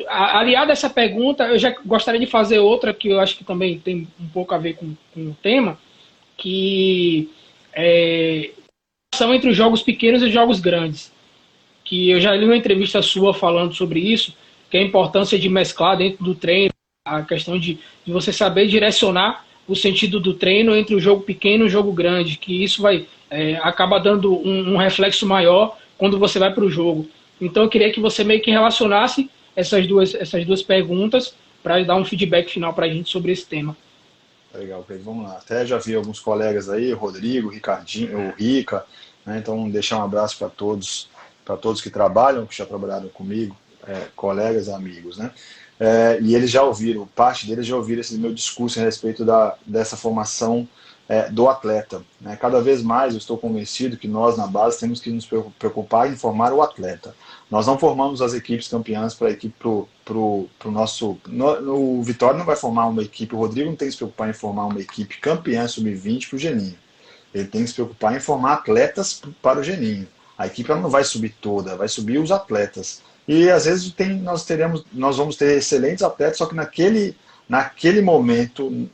aliado a essa pergunta, eu já gostaria de fazer outra que eu acho que também tem um pouco a ver com o tema, que são entre os jogos pequenos e os jogos grandes, que eu já li uma entrevista sua falando sobre isso, que é a importância de mesclar dentro do treino, a questão de você saber direcionar o sentido do treino entre o jogo pequeno e o jogo grande, que isso vai acaba dando um reflexo maior quando você vai para o jogo. Então eu queria que você meio que relacionasse essas duas perguntas para dar um feedback final para a gente sobre esse tema. Legal, Pedro, vamos lá. Até já vi alguns colegas aí, Rodrigo, Ricardinho, o Rica, né? Então deixar um abraço para todos que trabalham, que já trabalharam comigo, colegas, amigos, né? E eles já ouviram, parte deles já ouviram esse meu discurso a respeito dessa formação do atleta, né? Cada vez mais eu estou convencido que nós na base temos que nos preocupar em formar o atleta. Nós não formamos as equipes campeãs para a equipe pro nosso... O Vitória não vai formar uma equipe, o Rodrigo não tem que se preocupar em formar uma equipe campeã sub-20 para o Geninho. Ele tem que se preocupar em formar atletas para o Geninho. A equipe ela não vai subir toda, vai subir os atletas. E às vezes nós vamos ter excelentes atletas, só que naquele momento,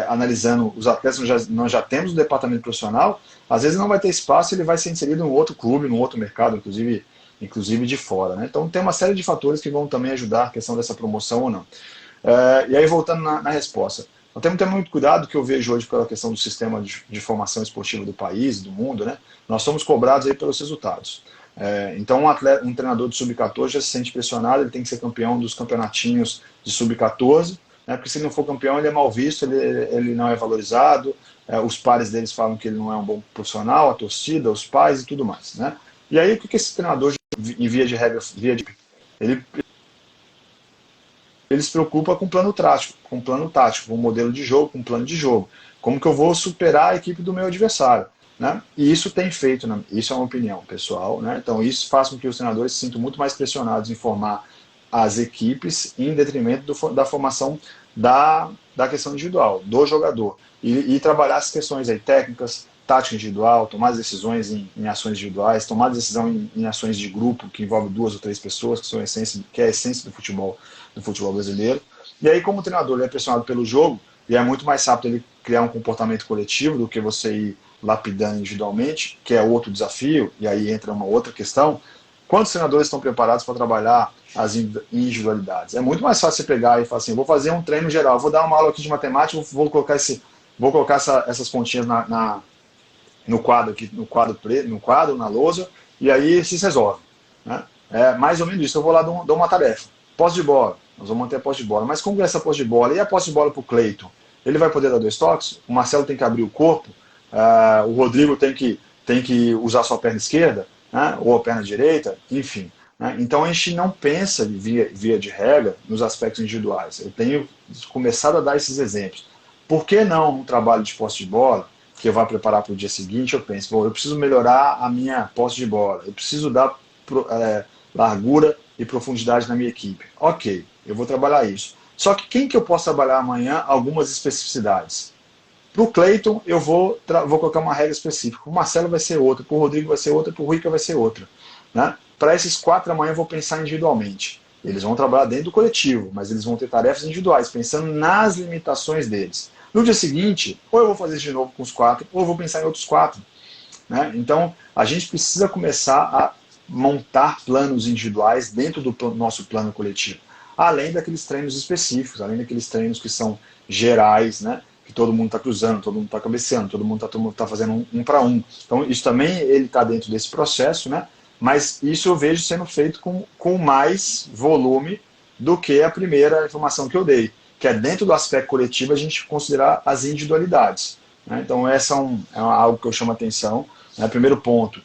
analisando os atletas, nós já temos um departamento profissional, às vezes não vai ter espaço, ele vai ser inserido em um outro clube, num outro mercado, inclusive de fora, né? Então tem uma série de fatores que vão também ajudar a questão dessa promoção ou não. E aí voltando na resposta, nós temos que ter muito cuidado, que eu vejo hoje pela questão do sistema de formação esportiva do país, do mundo, né? Nós somos cobrados aí pelos resultados. Então um treinador de sub-14 já se sente pressionado, ele tem que ser campeão dos campeonatinhos de sub-14, né? Porque se ele não for campeão ele é mal visto, ele não é valorizado, os pares deles falam que ele não é um bom profissional, a torcida, os pais e tudo mais, né? E aí o que esse treinador, em via de regra, ele se preocupa com plano tático, com modelo de jogo, com plano de jogo. Como que eu vou superar a equipe do meu adversário, né? E isso tem feito, isso é uma opinião pessoal, né? Então isso faz com que os treinadores se sintam muito mais pressionados em formar as equipes em detrimento da formação da questão individual, do jogador. E trabalhar as questões aí, técnicas, tática individual, tomar decisões em ações individuais, tomar decisão em ações de grupo, que envolve 2 ou 3 pessoas, que é a essência do futebol brasileiro. E aí, como o treinador ele é pressionado pelo jogo, e é muito mais rápido ele criar um comportamento coletivo do que você ir lapidando individualmente, que é outro desafio, e aí entra uma outra questão. Quantos treinadores estão preparados para trabalhar as individualidades? É muito mais fácil você pegar e falar assim, vou fazer um treino geral, vou dar uma aula aqui de matemática, vou colocar essas pontinhas no quadro aqui, no quadro, na lousa, e aí se resolve, né? É mais ou menos isso. Eu vou lá dou uma tarefa. Posse de bola. Nós vamos manter a posse de bola. Mas como é essa posse de bola? E a posse de bola para o Cleiton? Ele vai poder dar 2 toques? O Marcelo tem que abrir o corpo? O Rodrigo tem que usar sua perna esquerda? Né? Ou a perna direita? Enfim. Né? Então a gente não pensa, via de regra, nos aspectos individuais. Eu tenho começado a dar esses exemplos. Por que não um trabalho de posse de bola, que eu vou preparar para o dia seguinte, eu penso, bom, eu preciso melhorar a minha posse de bola, eu preciso dar largura e profundidade na minha equipe. Ok, eu vou trabalhar isso. Só que quem que eu posso trabalhar amanhã algumas especificidades? Para o Cleiton, eu vou colocar uma regra específica. Para o Marcelo vai ser outra, para o Rodrigo vai ser outra, para o Rica vai ser outra. Né? Para esses 4 amanhã eu vou pensar individualmente. Eles vão trabalhar dentro do coletivo, mas eles vão ter tarefas individuais, pensando nas limitações deles. No dia seguinte, ou eu vou fazer isso de novo com os 4, ou eu vou pensar em outros 4. Né? Então, a gente precisa começar a montar planos individuais dentro do nosso plano coletivo. Além daqueles treinos específicos, além daqueles treinos que são gerais, né? Que todo mundo está cruzando, todo mundo está cabeceando, todo mundo está fazendo um para um. Então, isso também ele está dentro desse processo, né? Mas isso eu vejo sendo feito com mais volume do que a primeira informação que eu dei, que é dentro do aspecto coletivo a gente considerar as individualidades. Né? Então, essa é algo que eu chamo a atenção. Né? Primeiro ponto,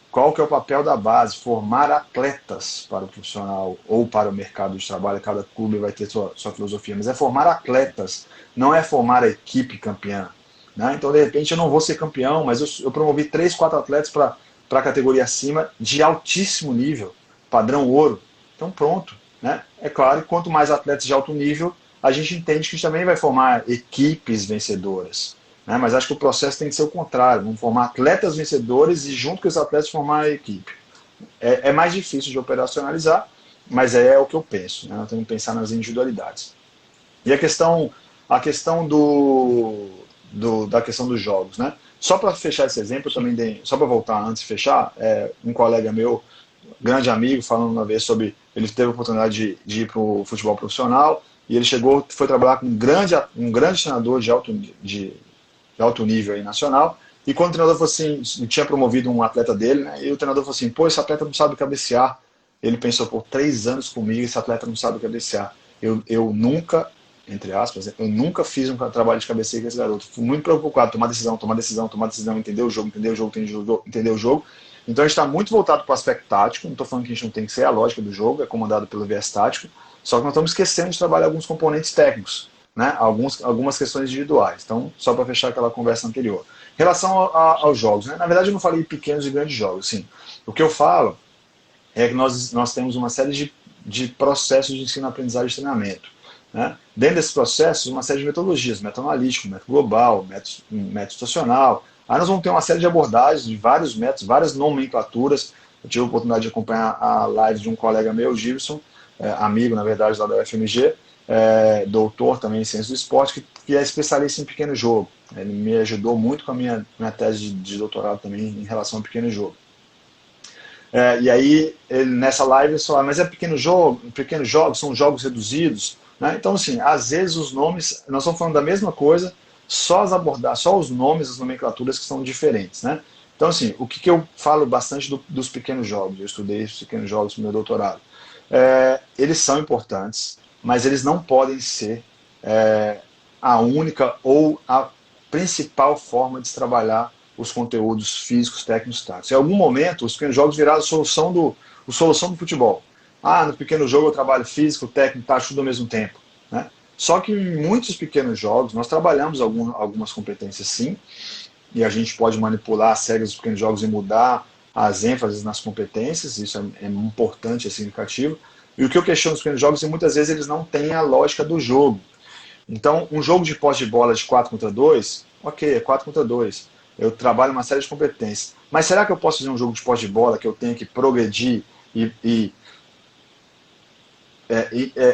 qual que é o papel da base? Formar atletas para o profissional ou para o mercado de trabalho. Cada clube vai ter sua filosofia, mas é formar atletas, não é formar a equipe campeã. Né? Então, de repente, eu não vou ser campeão, mas eu promovi 3, 4 atletas para a categoria acima de altíssimo nível, padrão ouro. Então, pronto. Né? É claro que quanto mais atletas de alto nível, a gente entende que a gente também vai formar equipes vencedoras. Né? Mas acho que o processo tem que ser o contrário. Vamos formar atletas vencedores e junto com esses atletas formar a equipe. É mais difícil de operacionalizar, mas é o que eu penso. Né? Nós temos que pensar nas individualidades. E a questão da questão dos jogos. Né? Só para fechar esse exemplo, eu também dei, só para voltar antes de fechar, um colega meu, grande amigo, falando uma vez sobre, ele teve a oportunidade de ir para o futebol profissional, e ele foi trabalhar com um grande treinador de alto nível aí, nacional, e quando o treinador falou assim, tinha promovido um atleta dele, né, e o treinador falou assim, pô, esse atleta não sabe cabecear. Ele pensou, por 3 anos comigo, esse atleta não sabe cabecear. Eu nunca, entre aspas, eu nunca fiz um trabalho de cabeceio com esse garoto. Fui muito preocupado, tomar decisão, entender o jogo. Então a gente está muito voltado para o aspecto tático, não estou falando que a gente não tem que ser a lógica do jogo, é comandado pelo viés tático, só que nós estamos esquecendo de trabalhar alguns componentes técnicos, né? Algumas questões individuais. Então, só para fechar aquela conversa anterior. Em relação aos jogos, né? Na verdade eu não falei pequenos e grandes jogos. Assim, o que eu falo é que nós temos uma série de processos de ensino, aprendizagem e treinamento. Né? Dentro desses processos, uma série de metodologias, método analítico, método global, método situacional. Aí nós vamos ter uma série de abordagens de vários métodos, várias nomenclaturas. Eu tive a oportunidade de acompanhar a live de um colega meu, Gibson, amigo, na verdade, lá da UFMG, doutor também em ciência do esporte, que é especialista em pequeno jogo. Ele me ajudou muito com a minha tese de doutorado também em relação ao pequeno jogo. E aí, nessa live, ele falou, mas é pequenos jogos, são jogos reduzidos. Né? Então, assim, às vezes os nomes, nós estamos falando da mesma coisa, só os nomes, as nomenclaturas que são diferentes. Né? Então, assim, o que eu falo bastante dos pequenos jogos, eu estudei os pequenos jogos no meu doutorado, eles são importantes, mas eles não podem ser a única ou a principal forma de se trabalhar os conteúdos físicos, técnicos, táticos. Em algum momento, os pequenos jogos viraram a solução do futebol. No pequeno jogo eu trabalho físico, técnico, tático tudo ao mesmo tempo. Né? Só que em muitos pequenos jogos, nós trabalhamos algumas competências sim, e a gente pode manipular as regras dos pequenos jogos e mudar as ênfases nas competências, isso é importante, é significativo. E o que eu questiono nos pequenos jogos é que muitas vezes eles não têm a lógica do jogo. Então, um jogo de posse de bola de 4 contra 2, ok, é 4 contra 2. Eu trabalho uma série de competências. Mas será que eu posso fazer um jogo de posse de bola que eu tenho que progredir e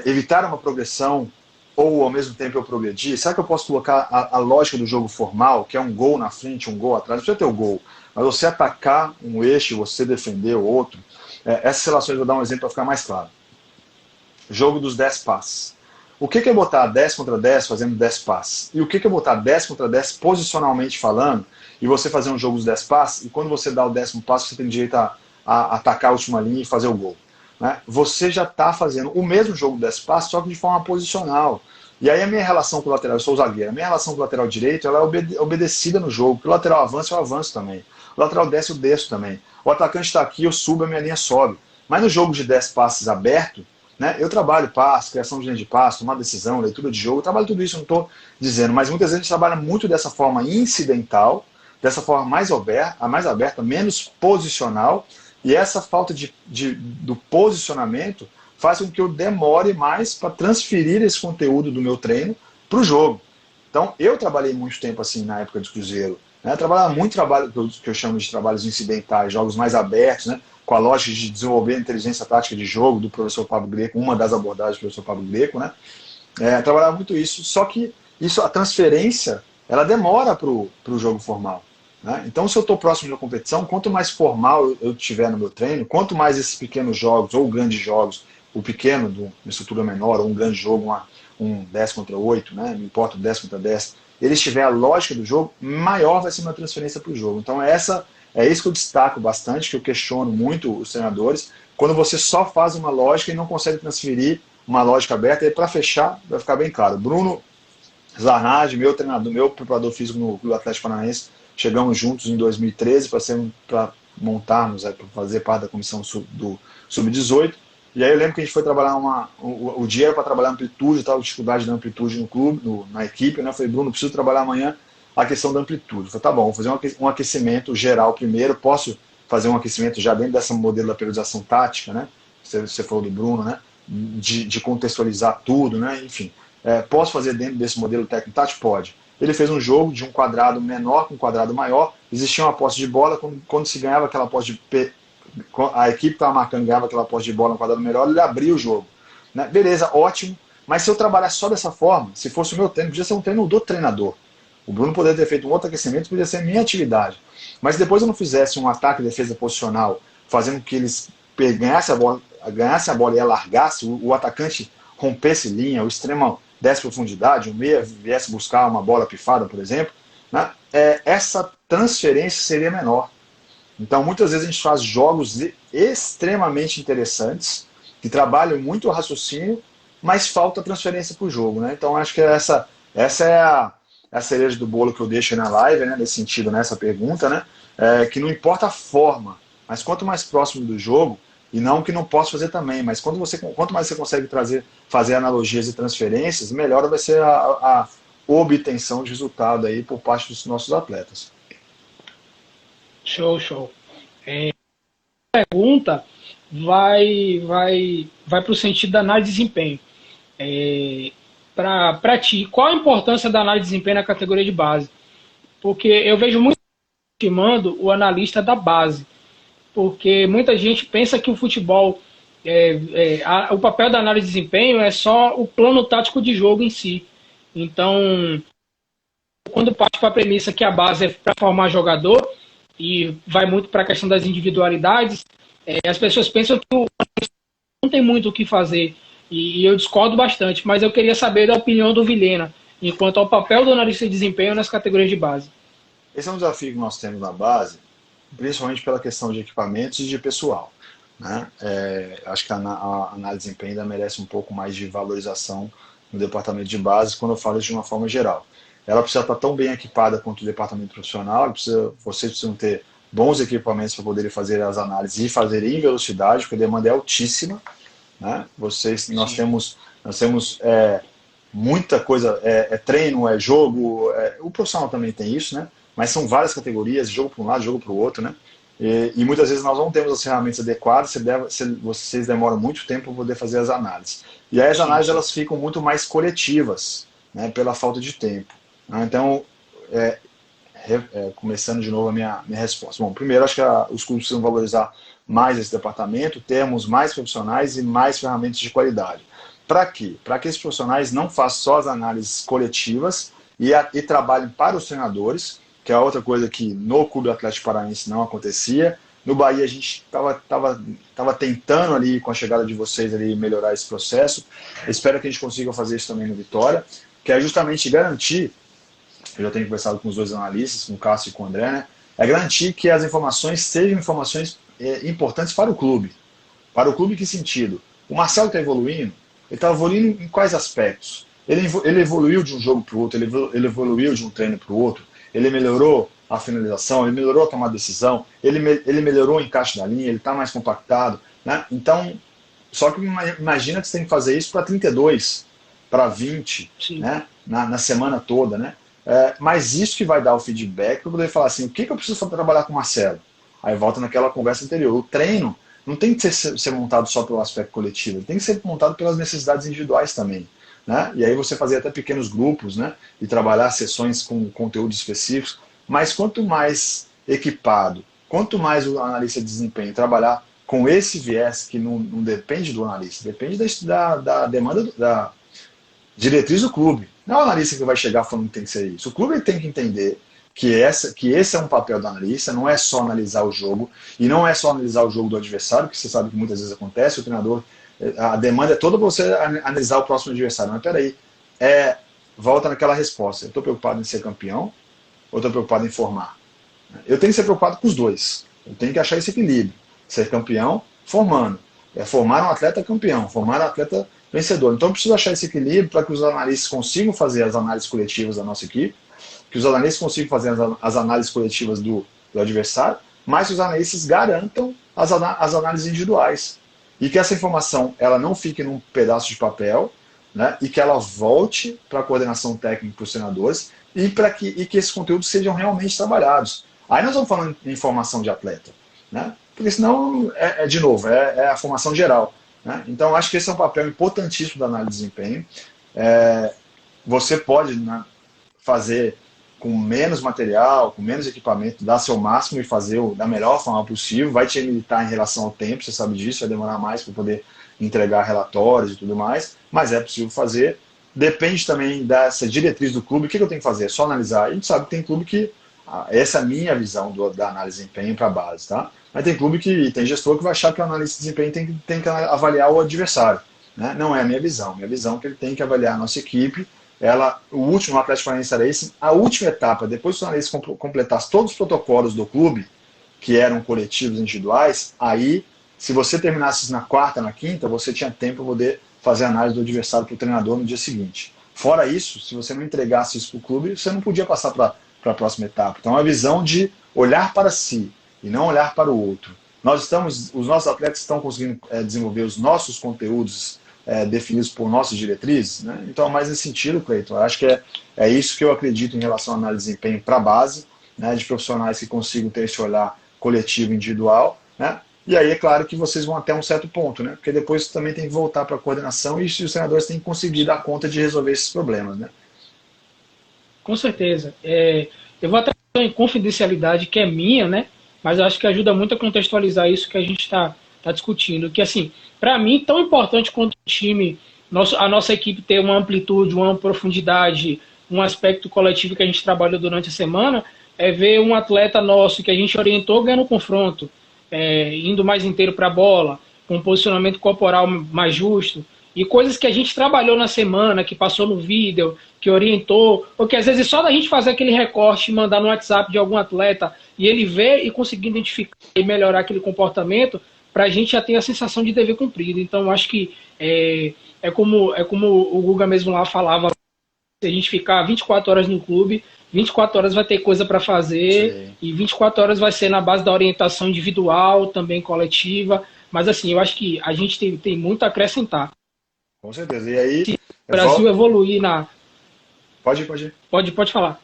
evitar uma progressão ou ao mesmo tempo eu progredir? Será que eu posso colocar a lógica do jogo formal, que é um gol na frente, um gol atrás? Não precisa ter o gol, mas você atacar um eixo, você defender o outro. Essas relações, eu vou dar um exemplo para ficar mais claro. Jogo dos 10 passes. O que é botar 10 contra 10 fazendo 10 passes? E o que é botar 10 contra 10 posicionalmente falando, e você fazer um jogo dos 10 passes, e quando você dá o 10º passo, você tem direito a atacar a última linha e fazer o gol. Né? Você já está fazendo o mesmo jogo dos 10 passes, só que de forma posicional. E aí a minha relação com o lateral, eu sou zagueiro, a minha relação com o lateral direito, ela é obedecida no jogo, porque o lateral avança, eu avanço também. O lateral desce, eu desço também. O atacante está aqui, eu subo, a minha linha sobe. Mas no jogo de 10 passes aberto, né, eu trabalho passe, criação de linha de passe, tomar decisão, leitura de jogo, eu trabalho tudo isso, eu não estou dizendo, mas muitas vezes a gente trabalha muito dessa forma incidental, dessa forma mais aberta, menos posicional, e essa falta do posicionamento faz com que eu demore mais para transferir esse conteúdo do meu treino para o jogo. Então, eu trabalhei muito tempo assim na época do Cruzeiro, né, trabalhava muito trabalho que eu chamo de trabalhos incidentais, jogos mais abertos, né, com a lógica de desenvolver a inteligência tática de jogo do professor Pablo Greco, uma das abordagens do professor Pablo Greco, né? Trabalhava muito isso, só que a transferência, ela demora para o jogo formal. Né? Então, se eu estou próximo de uma competição, quanto mais formal eu tiver no meu treino, quanto mais esses pequenos jogos, ou grandes jogos, o pequeno, de uma estrutura menor, ou um grande jogo, um 10 contra 8, né? Não importa, 10 contra 10, ele estiver a lógica do jogo, maior vai ser uma transferência para o jogo. Então, é isso que eu destaco bastante, que eu questiono muito os treinadores, quando você só faz uma lógica e não consegue transferir uma lógica aberta, e para fechar, vai ficar bem claro. Bruno Zarnage, meu treinador, meu preparador físico no Clube Atlético Paranaense, chegamos juntos em 2013 para montarmos, para fazer parte da comissão do Sub-18, e aí eu lembro que a gente foi trabalhar o dia era para trabalhar amplitude, tal dificuldade da amplitude no clube, na equipe, né? Eu falei, Bruno, preciso trabalhar amanhã a questão da amplitude. Eu falei, tá bom, vou fazer um aquecimento geral primeiro, posso fazer um aquecimento já dentro dessa modelo da periodização tática, né? Você falou do Bruno, né? De contextualizar tudo, né? Enfim, posso fazer dentro desse modelo técnico tático? Pode. Ele fez um jogo de um quadrado menor com um quadrado maior, existia uma posse de bola, quando se ganhava aquela posse de a equipe estava marcando, ganhava aquela posse de bola no quadrado melhor, ele abria o jogo. Né? Beleza, ótimo, mas se eu trabalhar só dessa forma, se fosse o meu treino, podia ser um treino do treinador. O Bruno poderia ter feito um outro aquecimento, poderia ser a minha atividade. Mas depois eu não fizesse um ataque e defesa posicional, fazendo com que eles ganhassem a bola e a largasse, o atacante rompesse linha, o extremo desse profundidade, o meia viesse buscar uma bola pifada, por exemplo, né? Essa transferência seria menor. Então, muitas vezes a gente faz jogos extremamente interessantes, que trabalham muito o raciocínio, mas falta transferência para o jogo. Né? Então, acho que essa é a cereja do bolo que eu deixo na live, né? Nesse sentido, nessa pergunta, né? Que não importa a forma, mas quanto mais próximo do jogo, e não que não possa fazer também, mas quanto mais você consegue fazer analogias e transferências, melhor vai ser a obtenção de resultado aí por parte dos nossos atletas. Show. A pergunta vai para o sentido da análise de desempenho. Para ti, qual a importância da análise de desempenho na categoria de base? Porque eu vejo muito estimando o analista da base, porque muita gente pensa que o futebol, o papel da análise de desempenho é só o plano tático de jogo em si. Então, quando parte para a premissa que a base é para formar jogador, e vai muito para a questão das individualidades, as pessoas pensam que não tem muito o que fazer, e eu discordo bastante, mas eu queria saber da opinião do Vilhena, enquanto ao papel do analista de desempenho nas categorias de base. Esse é um desafio que nós temos na base, principalmente pela questão de equipamentos e de pessoal. Né? Acho que a análise de desempenho ainda merece um pouco mais de valorização no departamento de base, quando eu falo isso de uma forma geral. Ela precisa estar tão bem equipada quanto o departamento profissional, vocês precisam ter bons equipamentos para poderem fazer as análises e fazer em velocidade, porque a demanda é altíssima. Né? Nós temos muita coisa, treino, jogo, o profissional também tem isso, né? Mas são várias categorias, jogo para um lado, jogo para o outro, né? E muitas vezes nós não temos as ferramentas adequadas, vocês demoram muito tempo para poder fazer as análises. E aí as análises elas ficam muito mais coletivas, né, pela falta de tempo. Então, começando de novo a minha resposta. Bom, primeiro, acho que os clubes precisam valorizar mais esse departamento, termos mais profissionais e mais ferramentas de qualidade. Para quê? Para que esses profissionais não façam só as análises coletivas e trabalhem para os treinadores, que é outra coisa que no Clube Atlético Paranaense não acontecia. No Bahia a gente estava tentando ali, com a chegada de vocês, ali, melhorar esse processo. Espero que a gente consiga fazer isso também no Vitória, que é justamente garantir, eu já tenho conversado com os dois analistas, com o Cássio e com o André, né? É garantir que as informações sejam informações importantes para o clube. Para o clube, em que sentido? O Marcelo está evoluindo, ele está evoluindo em quais aspectos? Ele evoluiu de um jogo para o outro, ele evoluiu de um treino para o outro, ele melhorou a finalização, ele melhorou a tomar decisão, ele melhorou o encaixe da linha, ele está mais compactado, né? Então, só que imagina que você tem que fazer isso para 32, para 20, né? Na semana toda, né? Mas isso que vai dar o feedback para poder falar assim, o que eu preciso trabalhar com o Marcelo? Aí volta naquela conversa anterior. O treino não tem que ser montado só pelo aspecto coletivo, ele tem que ser montado pelas necessidades individuais também. Né? E aí você fazer até pequenos grupos, né? E trabalhar sessões com conteúdos específicos. Mas quanto mais equipado, quanto mais o analista de desempenho trabalhar com esse viés que não depende do analista, depende da demanda, da diretriz do clube. Não é o analista que vai chegar falando que tem que ser isso. O clube tem que entender que esse é um papel do analista, não é só analisar o jogo, e não é só analisar o jogo do adversário, que você sabe que muitas vezes acontece, o treinador, a demanda é toda para você analisar o próximo adversário. Mas peraí, volta naquela resposta. Eu estou preocupado em ser campeão ou estou preocupado em formar? Eu tenho que ser preocupado com os dois. Eu tenho que achar esse equilíbrio. Ser campeão, formando. Formar um atleta campeão, formar um atleta vencedor. Então eu preciso achar esse equilíbrio para que os analistas consigam fazer as análises coletivas da nossa equipe, que os analistas consigam fazer as análises coletivas do adversário, mas que os analistas garantam as análises individuais. E que essa informação ela não fique num pedaço de papel, né, e que ela volte para a coordenação técnica para os treinadores e que esses conteúdos sejam realmente trabalhados. Aí nós vamos falando em formação de atleta, né, porque senão, de novo, é a formação geral. Né? Então acho que esse é um papel importantíssimo da análise de desempenho. Você pode, né, fazer com menos material, com menos equipamento, dar seu máximo e fazer da melhor forma possível, vai te limitar em relação ao tempo, você sabe disso, vai demorar mais para poder entregar relatórios e tudo mais, mas é possível fazer. Depende também dessa diretriz do clube, o que eu tenho que fazer? É só analisar. A gente sabe que tem clube que, essa é a minha visão da análise de desempenho para a base, tá? Mas tem clube que, tem gestor que vai achar que o analista de desempenho tem que avaliar o adversário. Né? Não é a minha visão. Minha visão é que ele tem que avaliar a nossa equipe. O último Atlético Paranaense era esse, a última etapa, depois que o analista completasse todos os protocolos do clube, que eram coletivos individuais, aí, se você terminasse na quarta, na quinta, você tinha tempo para poder fazer a análise do adversário para o treinador no dia seguinte. Fora isso, se você não entregasse isso para o clube, você não podia passar para a próxima etapa. Então, é uma visão de olhar para si e não olhar para o outro. Os nossos atletas estão conseguindo desenvolver os nossos conteúdos definidos por nossas diretrizes, né? Então, mais nesse sentido, Cleiton, eu acho que é isso que eu acredito em relação à análise de desempenho para a base, né, de profissionais que consigam ter esse olhar coletivo individual, né? E aí é claro que vocês vão até um certo ponto, né? Porque depois também tem que voltar para a coordenação e os treinadores têm que conseguir dar conta de resolver esses problemas, né? Com certeza. Eu vou até em confidencialidade que é minha, né? Mas eu acho que ajuda muito a contextualizar isso que a gente está discutindo. Que, assim, para mim, tão importante quanto o time, a nossa equipe ter uma amplitude, uma profundidade, um aspecto coletivo que a gente trabalhou durante a semana, é ver um atleta nosso que a gente orientou ganhando confronto, indo mais inteiro para a bola, com um posicionamento corporal mais justo, e coisas que a gente trabalhou na semana, que passou no vídeo, que orientou, ou que às vezes só da gente fazer aquele recorte e mandar no WhatsApp de algum atleta, e ele ver e conseguir identificar e melhorar aquele comportamento, para a gente já ter a sensação de dever cumprido. Então, acho que é como o Guga mesmo lá falava, se a gente ficar 24 horas no clube, 24 horas vai ter coisa para fazer. Sim. E 24 horas vai ser na base da orientação individual, também coletiva. Mas assim, eu acho que a gente tem muito a acrescentar. Com certeza. E aí, se o Brasil evoluir na... Pode ir. Pode falar.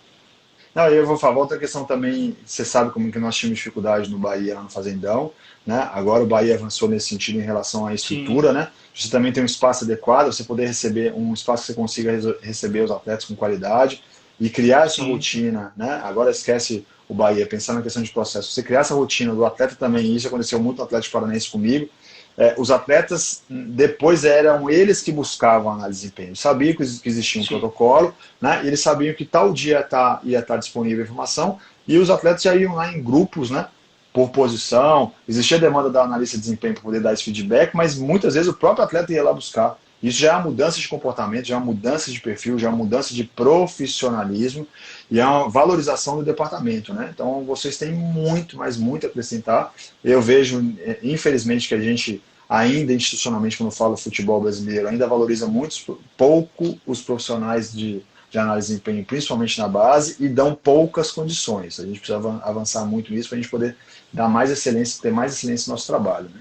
Não, eu vou falar, outra questão também, você sabe como que nós tínhamos dificuldade no Bahia, lá no Fazendão, né? Agora o Bahia avançou nesse sentido em relação à estrutura, né? Você também tem um espaço adequado, você poder receber um espaço que você consiga receber os atletas com qualidade e criar essa rotina, né? Agora esquece o Bahia, pensando na questão de processo, você criar essa rotina do atleta também, isso aconteceu muito no Atlético Paranaense comigo. Os atletas, depois eram eles que buscavam a análise de desempenho. Sabiam que existia um protocolo, né? E eles sabiam que tal dia ia estar disponível a informação, e os atletas já iam lá em grupos, né? por posição, existia a demanda da analista de desempenho para poder dar esse feedback, mas muitas vezes o próprio atleta ia lá buscar. Isso já é uma mudança de comportamento, já é uma mudança de perfil, já é uma mudança de profissionalismo e é uma valorização do departamento, né? Então vocês têm muito, mas muito a acrescentar. Eu vejo, infelizmente, que a gente ainda institucionalmente, quando fala futebol brasileiro, ainda valoriza muito pouco os profissionais de análise de desempenho, principalmente na base, e dão poucas condições. A gente precisa avançar muito nisso para a gente poder dar mais excelência, ter mais excelência no nosso trabalho, né?